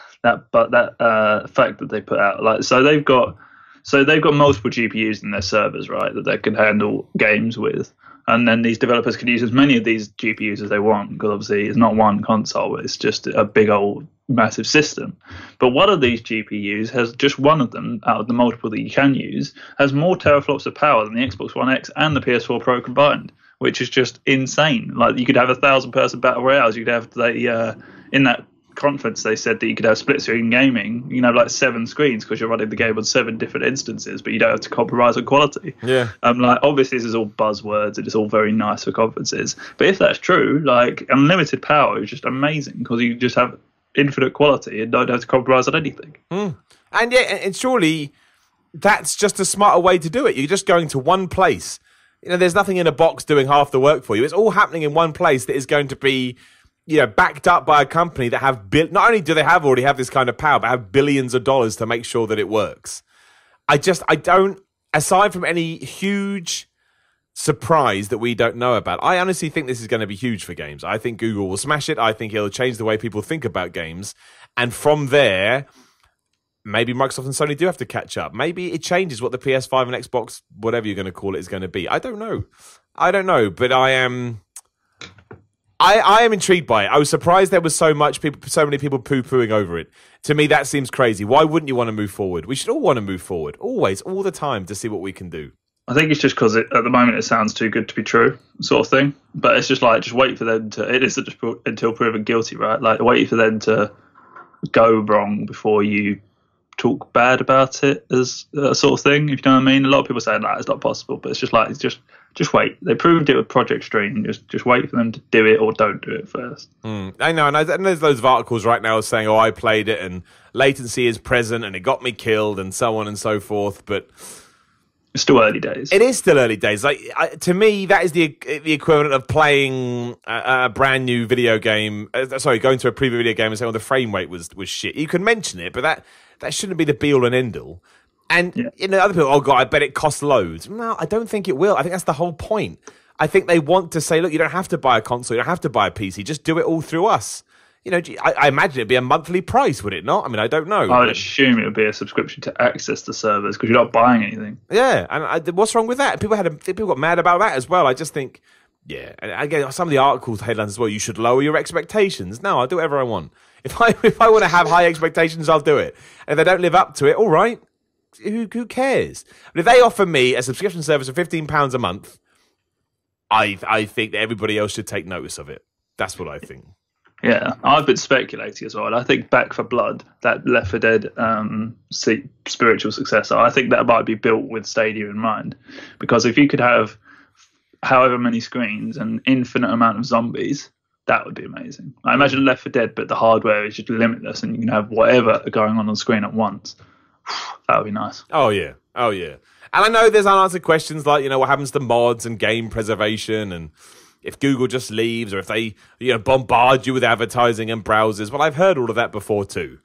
fact that they put out. So they've got multiple GPUs in their servers, right, that they can handle games with. And then these developers can use as many of these GPUs as they want, because obviously it's not one console, it's just a big old massive system. But one of these GPUs has, just one of them out of the multiple that you can use, has more teraflops of power than the Xbox One X and the PS4 Pro combined, which is just insane. Like, you could have 1,000-person battle royales. You could have in that conference they said that you could have split screen gaming, like 7 screens, because you're running the game on 7 different instances, but you don't have to compromise on quality. Yeah. Obviously this is all buzzwords and it's all very nice for conferences, but if that's true, like, unlimited power is just amazing, because you just have infinite quality and don't have to compromise on anything. And surely that's just a smarter way to do it. You're just going to one place. There's nothing in a box doing half the work for you. It's all happening in one place that is going to be backed up by a company that have not only do they already have this kind of power, but have billions of dollars to make sure that it works. I don't, aside from any huge surprise that we don't know about, I honestly think this is going to be huge for games. I think Google will smash it. I think it'll change the way people think about games. And from there, maybe Microsoft and Sony do have to catch up. Maybe it changes what the PS5 and Xbox, whatever you're going to call it, is going to be. I don't know, but I am intrigued by it. I was surprised there was so many people poo-pooing over it. To me, that seems crazy. Why wouldn't you want to move forward? We should all want to move forward, always, all the time, to see what we can do. I think it's just because at the moment it sounds too good to be true, sort of thing. But it's just like, just wait for them to. It isn't just until proven guilty, right? Like, wait for them to go wrong before you talk bad about it, as a sort of thing. If you know what I mean. A lot of people say it's not possible, but it's just like, just wait. They proved it with Project Stream. Just wait for them to do it or don't do it first. I know, and there's loads of articles right now saying, I played it and latency is present and it got me killed and so on and so forth, but it's still early days. It is still early days. Like, to me, that is the equivalent of playing a brand new video game. Going to a preview video game and saying, the frame rate was shit. You can mention it, but that shouldn't be the be all and end all. And other people, God, I bet it costs loads. No, I don't think it will. I think that's the whole point. I think they want to say, look, you don't have to buy a console, you don't have to buy a PC, just do it all through us. I imagine it'd be a monthly price, would it not? I mean, I don't know. I would assume it would be a subscription to access the servers, because you're not buying anything. Yeah, and what's wrong with that? People got mad about that as well. I just think, and again, some of the articles headlines as well, you should lower your expectations. No, I'll do whatever I want. If I want to have high expectations, I'll do it. And if they don't live up to it, all right, who cares? But if they offer me a subscription service of £15 a month, I think that everybody else should take notice of it. That's what I think. Yeah, I've been speculating as well. I think Back for Blood, that Left 4 Dead spiritual successor, I think that might be built with Stadia in mind. Because if you could have however many screens and infinite amount of zombies, that would be amazing. I imagine Left 4 Dead, but the hardware is just limitless and you can have whatever going on screen at once. That would be nice. Oh, yeah. Oh, yeah. And I know there's unanswered questions like, what happens to mods and game preservation, and if Google just leaves, or if they, bombard you with advertising and browsers. Well, I've heard all of that before too.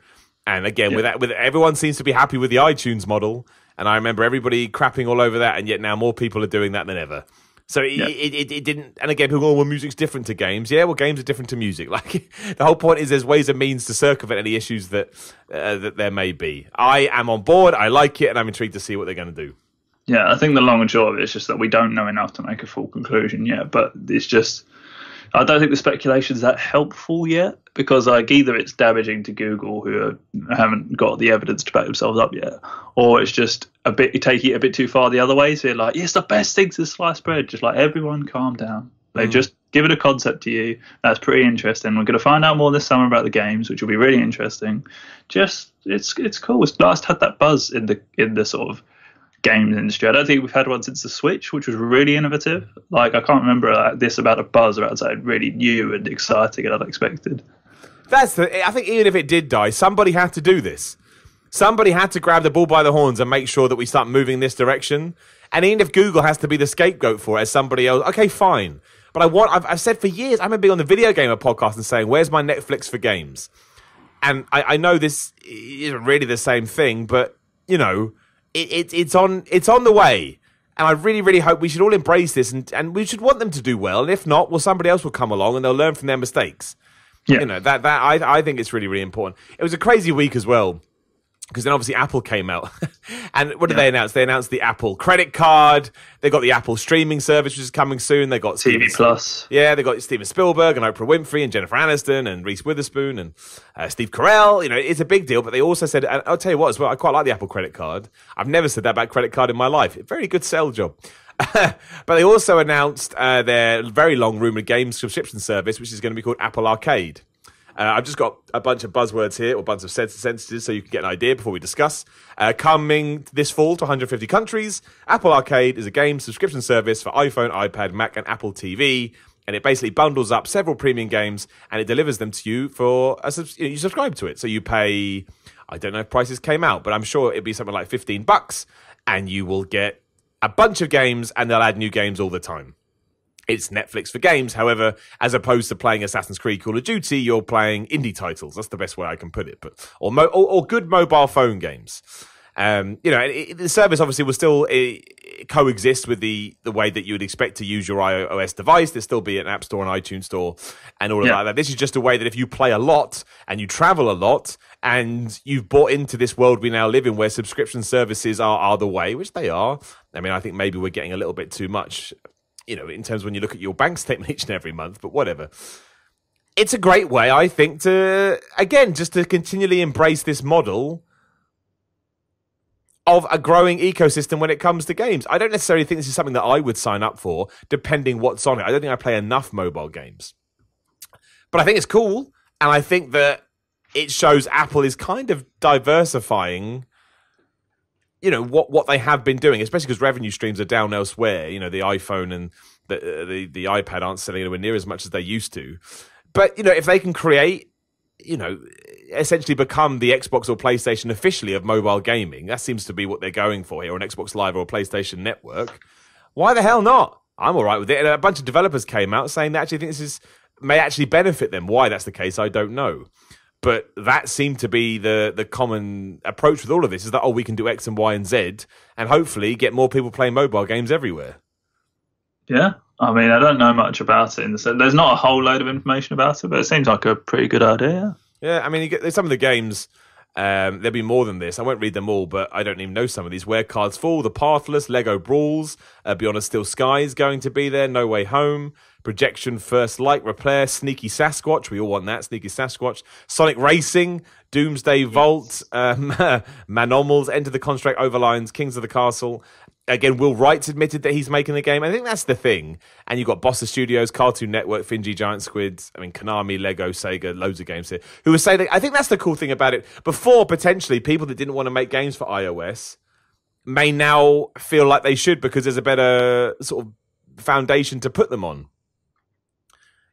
And again, with everyone seems to be happy with the iTunes model, and I remember everybody crapping all over that, and yet now more people are doing that than ever. So it didn't, and again, people go, well, music's different to games. Yeah, well, games are different to music. Like, the whole point is there's ways and means to circumvent any issues that there may be. I am on board, I like it, and I'm intrigued to see what they're going to do. Yeah, I think the long and short of it is just that we don't know enough to make a full conclusion yet, but it's just, I don't think the speculation is that helpful yet, because like either it's damaging to Google, who haven't got the evidence to back themselves up yet, or it's just taking it a bit too far the other way. So you're like, it's the best thing to sliced bread. Just like, everyone calm down. They just give it a concept to you. That's pretty interesting. We're going to find out more this summer about the games, which will be really interesting. Just, it's cool. It's nice to have that buzz in the sort of games industry. I don't think we've had one since the Switch, which was really innovative. Like, I can't remember this about a buzz about something really new and exciting and unexpected. I think even if it did die, somebody had to do this. Somebody had to grab the bull by the horns and make sure that we start moving in this direction. And even if Google has to be the scapegoat for it as somebody else, okay, fine. But I've said for years, I remember being on the Video Gamer podcast and saying, where's my Netflix for games? And I know this isn't really the same thing, but, it's on the way. And I really, really hope we should all embrace this, and we should want them to do well. And if not, well, somebody else will come along and they'll learn from their mistakes. Yeah. I think it's really, really important. It was a crazy week as well, because then obviously Apple came out. And what did they announce? They announced the Apple credit card. They got the Apple streaming service, which is coming soon. They got TV Plus. Yeah, they got Steven Spielberg and Oprah Winfrey and Jennifer Aniston and Reese Witherspoon and Steve Carell. It's a big deal. But they also said, and I'll tell you what as well, I quite like the Apple credit card. I've never said that about credit card in my life. Very good sell job. But they also announced their very long rumored game subscription service, which is going to be called Apple Arcade. I've just got a bunch of buzzwords here, or a bunch of sentences, so you can get an idea before we discuss. Coming this fall to 150 countries, Apple Arcade is a game subscription service for iPhone, iPad, Mac, and Apple TV. And it basically bundles up several premium games, and it delivers them to you for you subscribe to it. So you pay, I don't know if prices came out, but I'm sure it'd be something like $15, and you will get a bunch of games, and they'll add new games all the time. It's Netflix for games. However, as opposed to playing Assassin's Creed, Call of Duty, you're playing indie titles. That's the best way I can put it. But or good mobile phone games. The service obviously will still coexist with the way that you would expect to use your iOS device. There'll still be an App Store, an iTunes Store, and all of that. This is just a way that if you play a lot and you travel a lot and you've bought into this world we now live in, where subscription services are the way, which they are. I mean, I think maybe we're getting a little bit too much, in terms of when you look at your bank statement each and every month, but whatever. It's a great way, I think, to continually embrace this model of a growing ecosystem when it comes to games. I don't necessarily think this is something that I would sign up for, depending what's on it. I don't think I play enough mobile games. But I think it's cool, and I think that it shows Apple is kind of diversifying what they have been doing, especially because revenue streams are down elsewhere. The iPhone and the iPad aren't selling anywhere near as much as they used to. But, if they can create, essentially become the Xbox or PlayStation officially of mobile gaming, that seems to be what they're going for here, or an Xbox Live or a PlayStation Network. Why the hell not? I'm all right with it. And a bunch of developers came out saying they actually think this may actually benefit them. Why that's the case, I don't know. But that seemed to be the common approach with all of this, is that, we can do X and Y and Z and hopefully get more people playing mobile games everywhere. Yeah. I mean, I don't know much about it. There's not a whole load of information about it, but it seems like a pretty good idea. Yeah, I mean, you get some of the games, there'll be more than this. I won't read them all, but I don't even know some of these. Where Cards Fall, The Pathless, Lego Brawls, Beyond a Still Sky is going to be there, No Way Home, Projection First Light Repair, Sneaky Sasquatch, we all want that, Sneaky Sasquatch, Sonic Racing, Doomsday Vault, Manomals, Enter the Construct Overlines, Kings of the Castle. Again, Will Wright's admitted that he's making the game. I think that's the thing. And you've got Bossa Studios, Cartoon Network, Finji, Giant Squids, Konami, Lego, Sega, loads of games here, who were saying that, I think that's the cool thing about it. Before, potentially, people that didn't want to make games for iOS may now feel like they should, because there's a better sort of foundation to put them on.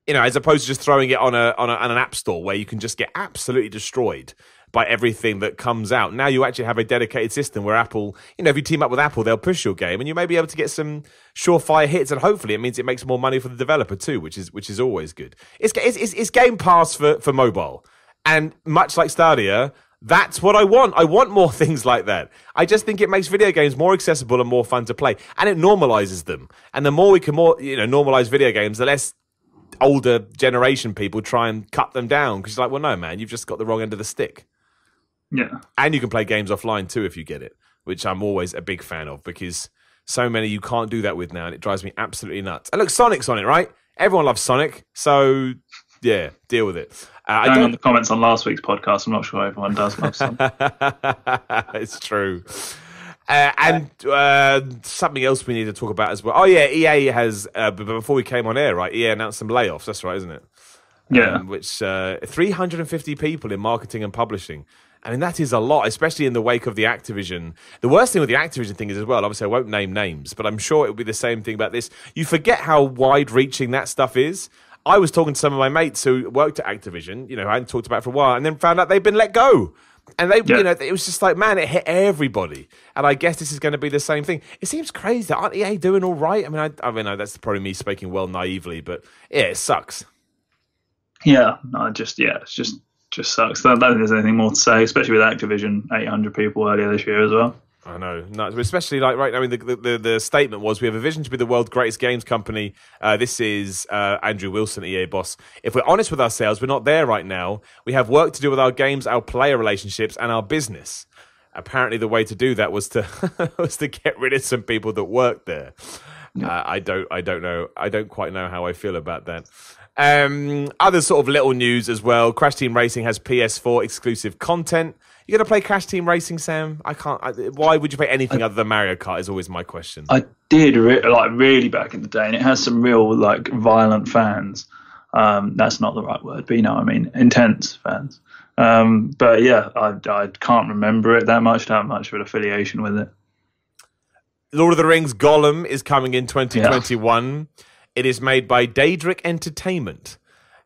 As opposed to just throwing it on an app store where you can just get absolutely destroyed by everything that comes out. Now you actually have a dedicated system where Apple, if you team up with Apple, they'll push your game and you may be able to get some surefire hits, and hopefully it means it makes more money for the developer too, which is always good. It's Game Pass for mobile, and much like Stadia, that's what I want. I want more things like that. I just think it makes video games more accessible and more fun to play, and it normalizes them. And the more we can normalize video games, the less older generation people try and cut them down, because you're like, well, no, man, you've just got the wrong end of the stick. Yeah. And you can play games offline too if you get it, which I'm always a big fan of, because so many you can't do that with now, and it drives me absolutely nuts. And look, Sonic's on it, right? Everyone loves Sonic, so yeah, deal with it. Going on the comments on last week's podcast, I'm not sure everyone does love Sonic. It's true. And something else we need to talk about as well. Oh yeah, EA has, before we came on air, right, EA announced some layoffs, that's right, isn't it? Yeah. Which 350 people in marketing and publishing. I mean, that is a lot, especially in the wake of the Activision. The worst thing with the Activision thing is as well, obviously I won't name names, but I'm sure it'll be the same thing about this. You forget how wide-reaching that stuff is. I was talking to some of my mates who worked at Activision, I hadn't talked about it for a while, and then found out they've been let go. And they, it was just like, man, it hit everybody. And I guess this is going to be the same thing. It seems crazy. Aren't EA doing all right? I mean, that's probably me speaking well naively, but yeah, it sucks. Yeah, it just sucks. I don't think there's anything more to say, especially with Activision, 800 people earlier this year as well. I know, especially like right now. I mean, the statement was, we have a vision to be the world's greatest games company. This is Andrew Wilson, EA boss. If we're honest with ourselves, we're not there right now. We have work to do with our games, our player relationships, and our business. Apparently, the way to do that was to get rid of some people that worked there. Yeah. I don't know. I don't quite know how I feel about that. Other sort of little news as well. Crash Team Racing has PS4 exclusive content. You going to play Crash Team Racing, Sam? I can't. Why would you play anything other than Mario Kart is always my question. I did, really back in the day, and it has some real, violent fans. That's not the right word, but you know what I mean. Intense fans. But yeah, I can't remember it that much to have much of an affiliation with it. Lord of the Rings Gollum is coming in 2021. Yeah. It is made by Daedric Entertainment.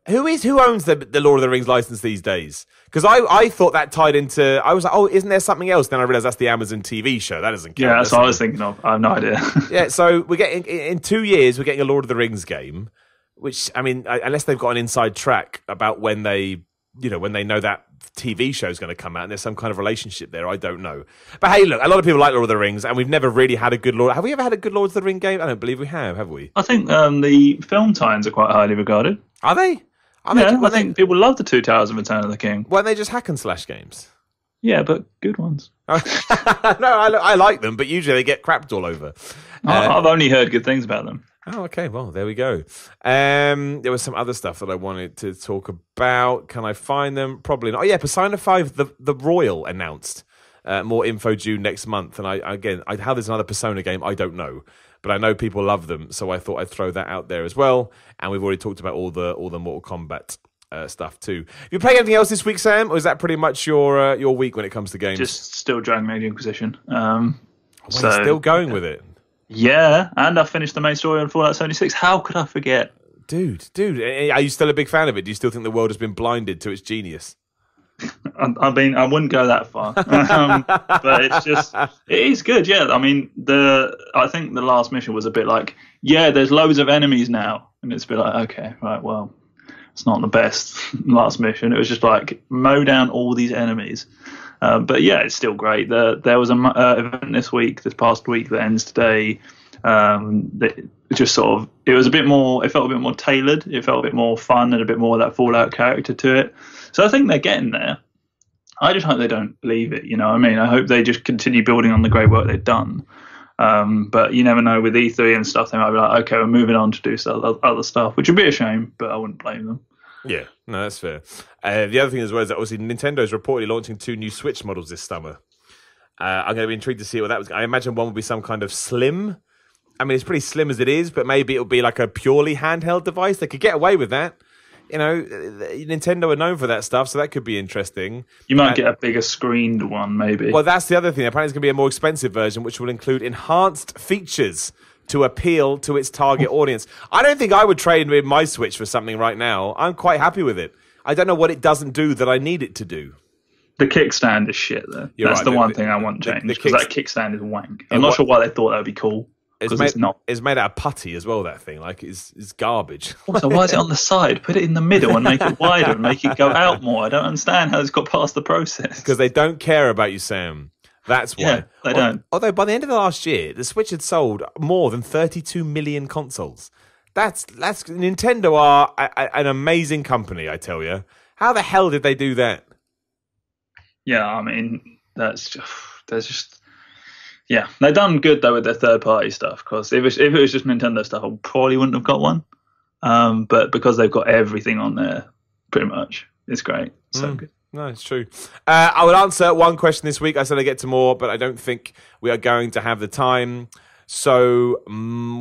Who owns the Lord of the Rings license these days? Because I thought that tied into... I was like, oh, isn't there something else? Then I realised that's the Amazon TV show. That doesn't count. Yeah, that's what I was thinking of. I have no idea. Yeah, so we're getting... In 2 years, we're getting a Lord of the Rings game, which, I mean, unless they've got an inside track about when they know that TV show is going to come out and there's some kind of relationship there, I don't know. But hey, look, a lot of people like Lord of the Rings, and we've never really had a good Lord... Have we ever had a good Lord of the Ring game? I don't believe we have we? I think the film tie-ins are quite highly regarded. Are they? I think people love the Two Towers and Return of the King. Weren't they just hack and slash games? Yeah, but good ones. No, I like them, but usually they get crapped all over. I've only heard good things about them. Oh, okay. Well, there we go. There was some other stuff that I wanted to talk about. Can I find them? Probably not. Oh, yeah, Persona 5, the Royal announced. More info due next month. And how there's another Persona game, I don't know. But I know people love them, so I thought I'd throw that out there as well. And we've already talked about all the Mortal Kombat stuff too. Have you played anything else this week, Sam? Or is that pretty much your week when it comes to games? Just still Dragon Age Inquisition. Still going with it? Yeah, and I finished the main story on Fallout 76. How could I forget? Dude, are you still a big fan of it? Do you still think the world has been blinded to its genius? I mean, I wouldn't go that far, but it is good. Yeah, I mean, I think the last mission was a bit like, yeah, there's loads of enemies now, and it's a bit like, okay, right, well, it's not the best last mission. It was just like mow down all these enemies, but yeah, it's still great. There was an event this past week that ends today. That just sort of, it felt a bit more tailored. It felt a bit more fun and a bit more of that Fallout character to it. So I think they're getting there. I just hope they don't leave it, you know what I mean? I hope they just continue building on the great work they've done. But you never know, with E3 and stuff, they might be like, okay, we're moving on to do some other stuff, which would be a shame, but I wouldn't blame them. Yeah, no, that's fair. The other thing as well is that obviously Nintendo's reportedly launching 2 new Switch models this summer. I'm going to be intrigued to see what that was. I imagine one will be some kind of slim. I mean, it's pretty slim as it is, but maybe it'll be like a purely handheld device. They could get away with that. You know, Nintendo are known for that stuff, so that could be interesting. You might get a bigger screened one, maybe. Well, that's the other thing. Apparently, it's going to be a more expensive version, which will include enhanced features to appeal to its target audience. I don't think I would trade in my Switch for something right now. I'm quite happy with it. I don't know what it doesn't do that I need it to do. The kickstand is shit, though. That's the one thing I want changed, because that kickstand is wank. I'm not sure why they thought that would be cool. It's not. It's made out of putty as well, that thing. Like, it's garbage. Also, why is it on the side? Put it in the middle and make it wider and make it go out more. I don't understand how it's got past the process. Because they don't care about you, Sam. That's why. Yeah, they don't. Although, by the end of the last year, the Switch had sold more than 32 million consoles. That's Nintendo are an amazing company, I tell you. How the hell did they do that? Yeah, I mean, there's just... Yeah, they've done good though with their third-party stuff, because if it was just Nintendo stuff, I probably wouldn't have got one. But because they've got everything on there, pretty much, it's great. So good. No, it's true. I will answer one question this week. I said I'd get to more, but I don't think we are going to have the time. So,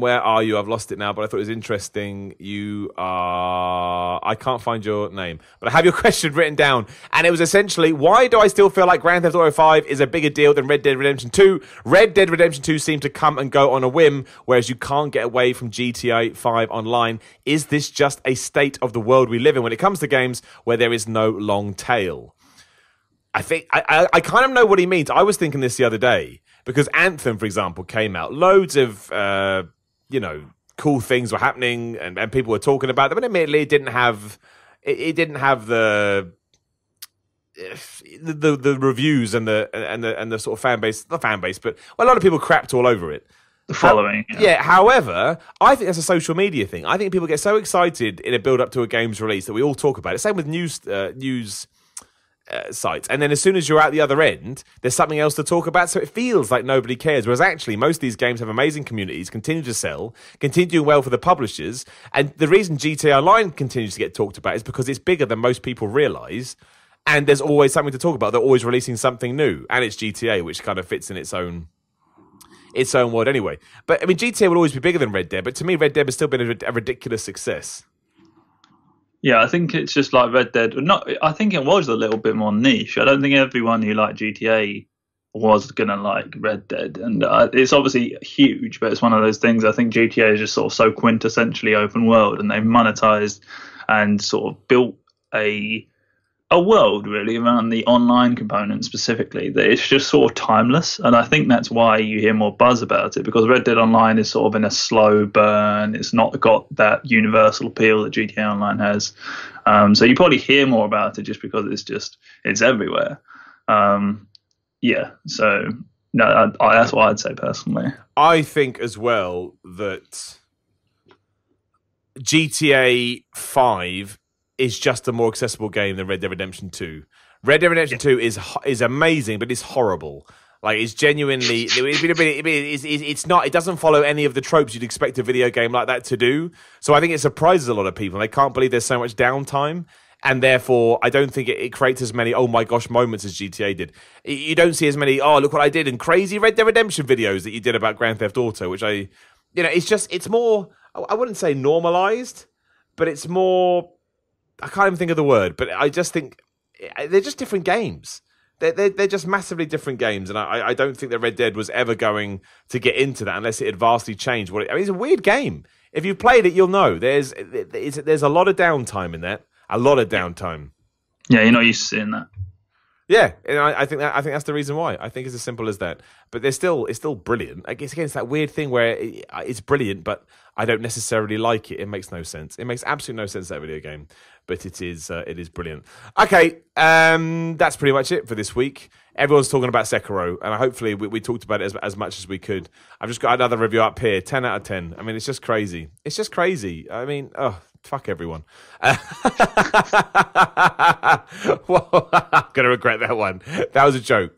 where are you? I've lost it now, but I thought it was interesting. You are... I can't find your name, but I have your question written down. And it was essentially, why do I still feel like Grand Theft Auto 5 is a bigger deal than Red Dead Redemption 2? Red Dead Redemption 2 seemed to come and go on a whim, whereas you can't get away from GTA 5 online. Is this just a state of the world we live in when it comes to games where there is no long tail? I think I kind of know what he means. I was thinking this the other day. Because Anthem, for example, came out. Loads of, cool things were happening and people were talking about them. But admittedly, it didn't have the reviews and the sort of fan base, not fan base, but a lot of people crapped all over it. The following. Yeah, however, I think that's a social media thing. I think people get so excited in a build-up to a game's release that we all talk about it. Same with news sites, and then as soon as you're at the other end, there's something else to talk about, so it feels like nobody cares, whereas actually most of these games have amazing communities, continue to sell, continue doing well for the publishers, and the reason GTA Online continues to get talked about is because it's bigger than most people realise, and there's always something to talk about. They're always releasing something new, and it's GTA, which kind of fits in its own world anyway. But I mean, GTA will always be bigger than Red Dead, but to me Red Dead has still been a ridiculous success. Yeah, I think it's just like Red Dead. I think it was a little bit more niche. I don't think everyone who liked GTA was going to like Red Dead. And it's obviously huge, but it's one of those things. I think GTA is just sort of so quintessentially open world, and they've monetized and sort of built a world really around the online component specifically that it's just sort of timeless. And I think that's why you hear more buzz about it, because Red Dead Online is sort of in a slow burn. It's not got that universal appeal that GTA Online has. So you probably hear more about it just because it's everywhere. Yeah. So no, that's what I'd say personally. I think as well that GTA 5 is just a more accessible game than Red Dead Redemption 2. Red Dead Redemption 2 is amazing, but it's horrible. Like, it's genuinely... It's not... It doesn't follow any of the tropes you'd expect a video game like that to do. So I think it surprises a lot of people. They can't believe there's so much downtime. And therefore, I don't think it creates as many, oh my gosh, moments as GTA did. You don't see as many, oh, look what I did in crazy Red Dead Redemption videos that you did about Grand Theft Auto, which it's more... I wouldn't say normalized, but it's more... I can't even think of the word, but I just think they're just different games. They're just massively different games, and I don't think that Red Dead was ever going to get into that unless it had vastly changed. It's a weird game. If you've played it, you'll know there's a lot of downtime in that. A lot of downtime. Yeah, you're not used to seeing that. Yeah, and I think that's the reason why. I think it's as simple as that. But it's still brilliant. I guess again, it's that weird thing where it's brilliant, but I don't necessarily like it. It makes no sense. It makes absolutely no sense, that video game, but it is brilliant. Okay, that's pretty much it for this week. Everyone's talking about Sekiro, and hopefully we talked about it as much as we could. I've just got another review up here, 10 out of 10. I mean, it's just crazy. It's just crazy. I mean, fuck everyone. Well, I'm going to regret that one. That was a joke.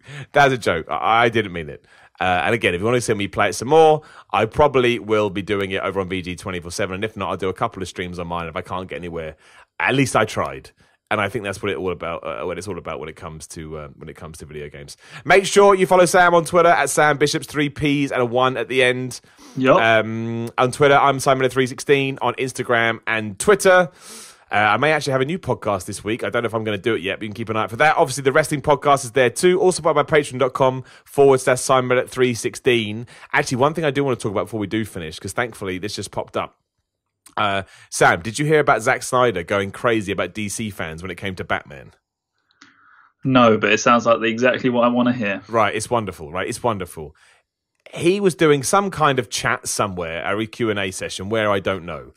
I didn't mean it. And again, if you want to see me play it some more, I probably will be doing it over on VG 24/7. And if not, I'll do a couple of streams on mine if I can't get anywhere. At least I tried. And I think that's what it's all about when it comes to video games. Make sure you follow Sam on Twitter at Sam Bishops, 3 P's and a 1 at the end. Yep. On Twitter, I'm Simon316 on Instagram and Twitter. I may actually have a new podcast this week. I don't know if I'm going to do it yet, but you can keep an eye out for that. Obviously, the wrestling podcast is there too. Also by my patreon.com/Simon316. Actually, one thing I do want to talk about before we do finish, because thankfully this just popped up. Sam, did you hear about Zack Snyder going crazy about DC fans when it came to Batman? No, but it sounds like exactly what I want to hear. Right, it's wonderful, right? It's wonderful. He was doing some kind of chat somewhere, a Q&A session, where I don't know.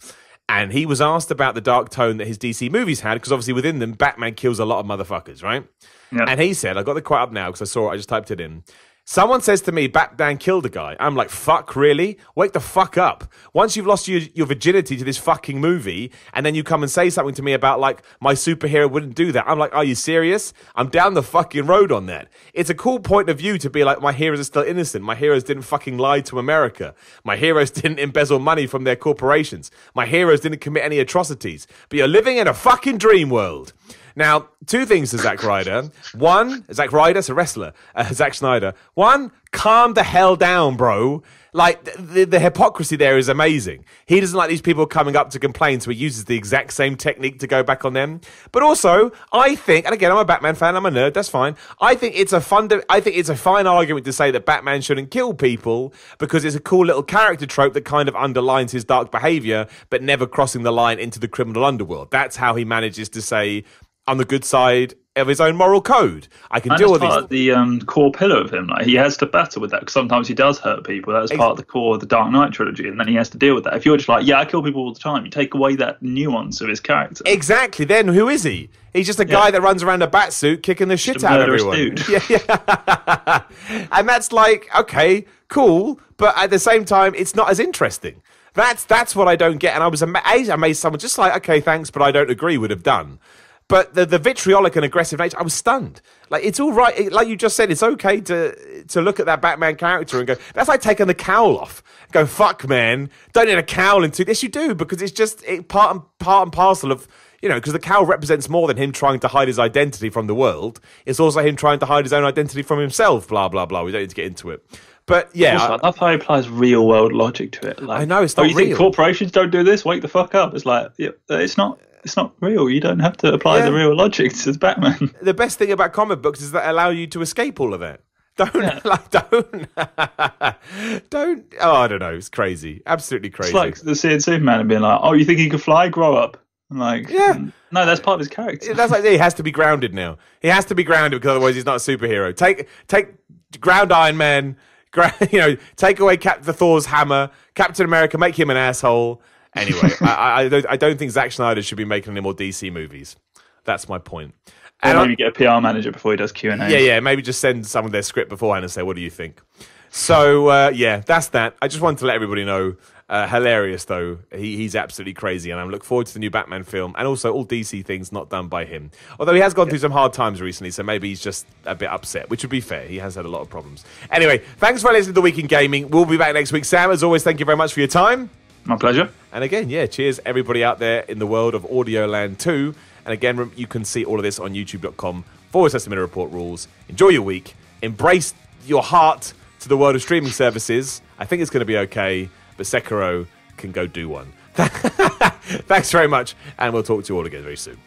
And he was asked about the dark tone that his DC movies had, because obviously within them, Batman kills a lot of motherfuckers, right? Yeah. And he said, I got the quote up now because I saw it, I just typed it in. Someone says to me, Batman killed a guy. I'm like, fuck, really? Wake the fuck up. Once you've lost your virginity to this fucking movie, and then you come and say something to me about, like, my superhero wouldn't do that. I'm like, are you serious? I'm down the fucking road on that. It's a cool point of view to be like, my heroes are still innocent. My heroes didn't fucking lie to America. My heroes didn't embezzle money from their corporations. My heroes didn't commit any atrocities. But you're living in a fucking dream world. Now, two things to Zack Ryder. One, Zack Ryder's a wrestler. Zack Snyder. One, calm the hell down, bro. Like, the hypocrisy there is amazing. He doesn't like these people coming up to complain, so he uses the exact same technique to go back on them. But also, I think, and again, I'm a Batman fan, I'm a nerd, that's fine. I think it's a fine argument to say that Batman shouldn't kill people because it's a cool little character trope that kind of underlines his dark behavior, but never crossing the line into the criminal underworld. That's how he manages to say, on the good side of his own moral code. I can deal with these. The core pillar of him, like he has to battle with that because sometimes he does hurt people. That's part of the core of the Dark Knight trilogy, and then he has to deal with that. If you're just like, yeah, I kill people all the time, you take away that nuance of his character. Exactly. Then who is he? He's just a guy that runs around a bat suit kicking the shit out of everyone. Dude. Yeah. And that's like, okay, cool, but at the same time, it's not as interesting. That's what I don't get. And I was amazed someone just like, okay, thanks, but I don't agree would have done. But the vitriolic and aggressive nature, I was stunned. Like, it's all right. Like you just said, it's okay to look at that Batman character and go, that's like taking the cowl off. Go, fuck, man. Don't need a cowl into this. You do, because it's just part and parcel of, you know, because the cowl represents more than him trying to hide his identity from the world. It's also him trying to hide his own identity from himself, blah, blah, blah. We don't need to get into it. But yeah. Also, I love how he applies real world logic to it. Like, I know, it's not real. You think corporations don't do this? Wake the fuck up. It's like, yeah, it's not real. You don't have to apply the real logic to Batman. The best thing about comic books is that allow you to escape all of that. Don't. Oh, I don't know. It's crazy. Absolutely crazy. It's like the seeing Superman and being like, "Oh, you think he can fly? Grow up." I'm like, yeah. No, that's part of his character. That's like he has to be grounded now. He has to be grounded because otherwise he's not a superhero. Take ground Iron Man. Take away the Thor's hammer. Captain America, make him an asshole. Anyway, I don't think Zack Snyder should be making any more DC movies. That's my point. Or maybe get a PR manager before he does Q&A. Yeah, maybe just send some of their script beforehand and say, what do you think? So, that's that. I just wanted to let everybody know. Hilarious, though. He's absolutely crazy, and I'm looking forward to the new Batman film, and also all DC things not done by him. Although he has gone through some hard times recently, so maybe he's just a bit upset, which would be fair. He has had a lot of problems. Anyway, thanks for listening to The Week in Gaming. We'll be back next week. Sam, as always, thank you very much for your time. My pleasure. And again, cheers everybody out there in the world of Audioland too. And again, you can see all of this on youtube.com/The Report Rules. Enjoy your week. Embrace your heart to the world of streaming services. I think it's going to be okay, but Sekiro can go do one. Thanks very much, and we'll talk to you all again very soon.